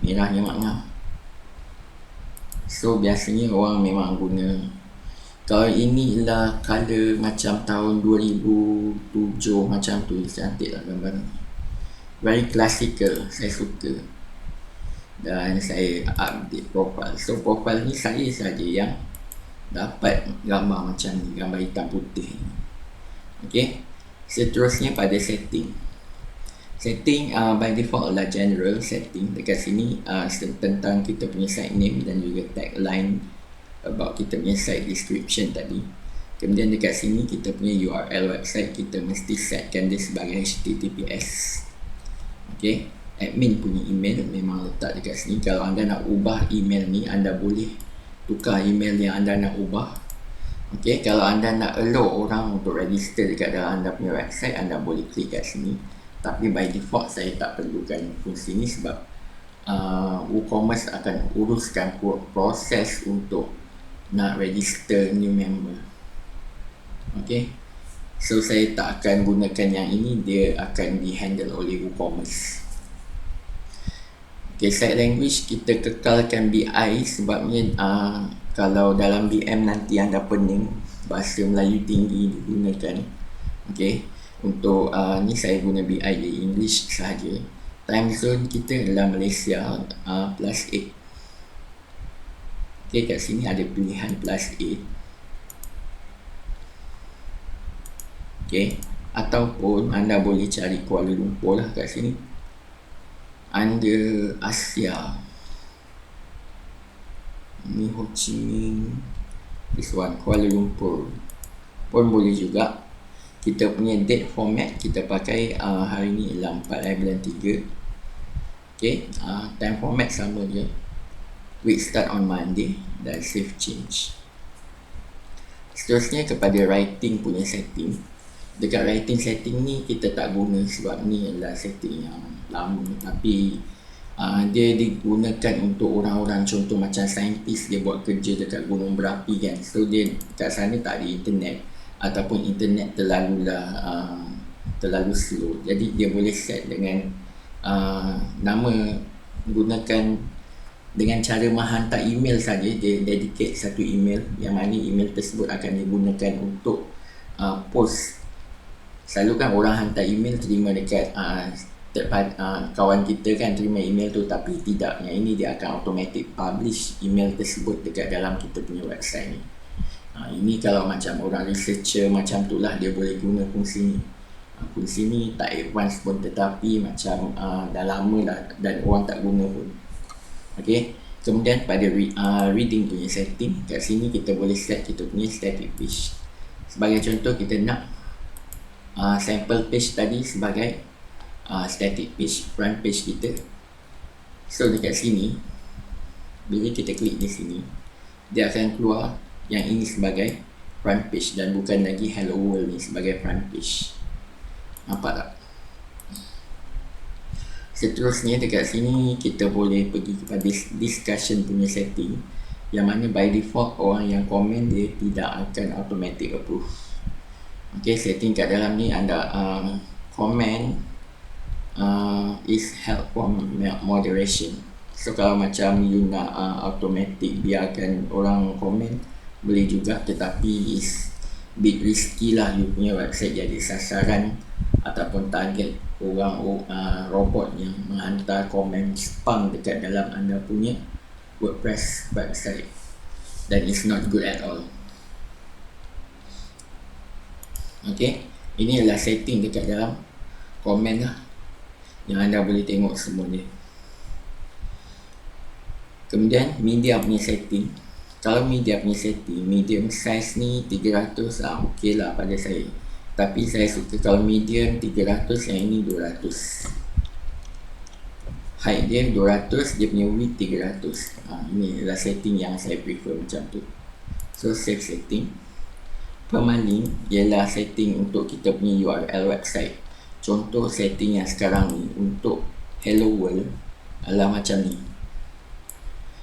merahnya makna. So biasanya orang memang guna, kalau ini ialah color macam tahun 2007 macam tu, cantik lah gambar ni, very classical, saya suka. Dan saya update profile. So profile ni saya saja yang dapat gambar macam ni, gambar hitam putih ni. Okay, seterusnya pada setting. Setting by default adalah general setting. Dekat sini tentang kita punya site name dan juga tagline about kita punya site description tadi. Kemudian dekat sini kita punya URL website, kita mesti setkan dia sebagai HTTPS. Okey, admin punya email memang letak dekat sini. Kalau anda nak ubah email ni, anda boleh tukar email yang anda nak ubah. Okey, kalau anda nak allow orang untuk register dekat dalam anda punya website, anda boleh klik kat sini. Tapi by default saya tak perlukan fungsi ni sebab WooCommerce akan uruskan proses untuk nak register new member. Okey, so saya tak akan gunakan yang ini, dia akan dihandle oleh WooCommerce. Okey, site language kita kekalkan BI sebabnya kalau dalam BM nanti anda pening, bahasa Melayu tinggi digunakan. Okey, untuk ni saya guna BI di English sahaja. Time zone kita adalah Malaysia +8. Okey, kat sini ada pilihan +8. Okey, ataupun anda boleh cari Kuala Lumpur lah kat sini. Under Asia, ni Ho Chi Minh, this one Kuala Lumpur pun boleh juga. Kita punya date format kita pakai hari ni ialah 4 bulan 3. Okey, time format sama je, week start on Monday dan save change. Seterusnya kepada writing punya setting. Dekat writing setting ni kita tak guna sebab ni adalah setting yang lama, tapi dia digunakan untuk orang-orang, contoh macam saintis, dia buat kerja dekat gunung berapi kan, so dia kat sana tak ada internet ataupun internet terlalu slow, jadi dia boleh set dengan nama, gunakan dengan cara menghantar email saja. Dia dedicate satu email yang mana email tersebut akan digunakan untuk post. Selalu kan orang hantar email terima dekat kawan kita kan, terima email tu, tapi tidak, yang ini dia akan automatic publish email tersebut dekat dalam kita punya website ni. Ini kalau macam orang researcher macam tu lah, dia boleh guna fungsi ni. Fungsi ni tak advance pun, tetapi macam dah lama lah dan orang tak guna pun. Okay, kemudian pada reading punya setting, kat sini kita boleh set kita punya static page. Sebagai contoh, kita nak sample page tadi sebagai static page, front page kita. So dekat sini, bila kita klik di sini, dia akan keluar yang ini sebagai front page dan bukan lagi hello world ni sebagai front page. Nampak tak? Seterusnya dekat sini kita boleh pergi kepada discussion punya setting, yang mana by default orang yang komen dia tidak akan automatic approve. Okay, setting kat dalam ni anda comment is help from moderation. So kalau macam you nak automatic biarkan orang komen, boleh juga, tetapi is bit risky lah, you punya website jadi sasaran ataupun target orang robot yang menghantar komen spam dekat dalam anda punya WordPress website, dan it's not good at all. Okay, ini adalah setting dekat dalam komen lah, yang anda boleh tengok semua ni. Kemudian media punya setting. Kalau media punya setting, medium size ni 300 okey lah pada saya, tapi saya suka kalau medium 300, yang ini 200. Height dia 200, dia punya width 300. Ini adalah setting yang saya prefer macam tu. So save setting. Permalink ialah setting untuk kita punya URL website. Contoh setting yang sekarang ni untuk hello world adalah macam ni.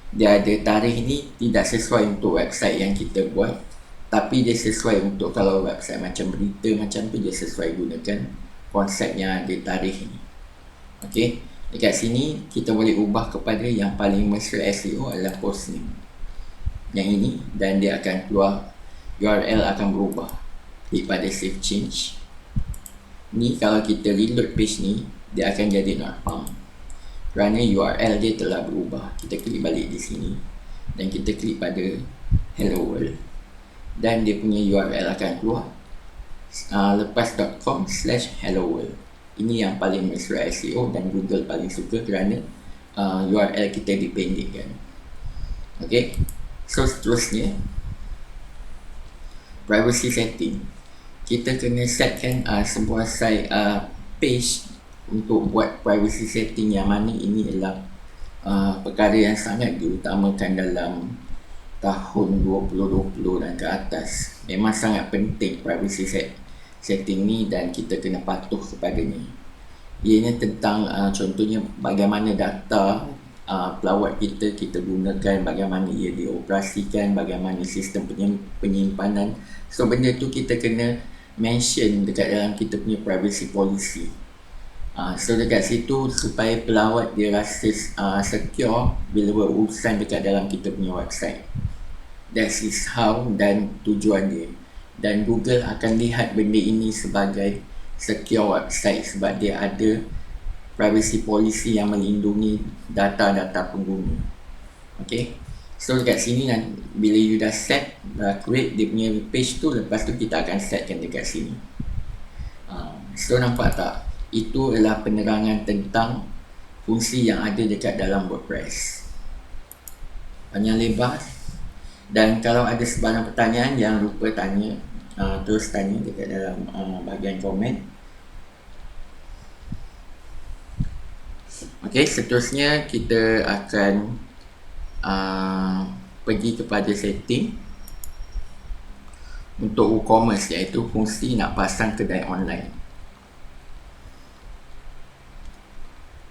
Dia ada tarikh ni tidak sesuai untuk website yang kita buat, tapi dia sesuai untuk kalau website macam berita macam tu, dia sesuai gunakan konsep yang ada tarikh ni. Okey, dekat sini kita boleh ubah kepada yang paling mesra SEO adalah post name yang ini, dan dia akan keluar, URL akan berubah. Klik pada save change. Ni kalau kita reload page ni, dia akan jadi not found kerana URL dia telah berubah. Kita klik balik di sini dan kita klik pada hello world, dan dia punya URL akan keluar lepas.com/hello world. Ini yang paling mesra SEO dan Google paling suka kerana URL kita dipendekkan. Okay, so seterusnya privacy setting, kita kena setkan sebuah site page untuk buat privacy setting, yang mana ini adalah perkara yang sangat diutamakan dalam tahun 2020 dan ke atas. Memang sangat penting privacy setting ni, dan kita kena patuh kepadanya. Ianya tentang contohnya bagaimana data pelawat kita gunakan, bagaimana ia dioperasikan, bagaimana sistem penyimpanan. So benda tu kita kena mention dekat dalam kita punya privacy policy. So dekat situ supaya pelawat dia rasa secure bila berurusan dekat dalam kita punya website. That is how dan tujuan dia. Dan Google akan lihat benda ini sebagai secure website sebab dia ada privacy policy yang melindungi data-data pengguna. Okay, so dekat sini bila you dah set, create dia punya page tu, lepas tu kita akan setkan dekat sini. So nampak tak? Itu adalah penerangan tentang fungsi yang ada dekat dalam WordPress. Panjang lebar. Dan kalau ada sebarang pertanyaan, jangan lupa tanya, terus tanya dekat dalam bahagian komen. Okey, seterusnya kita akan pergi kepada setting untuk WooCommerce, iaitu fungsi nak pasang kedai online.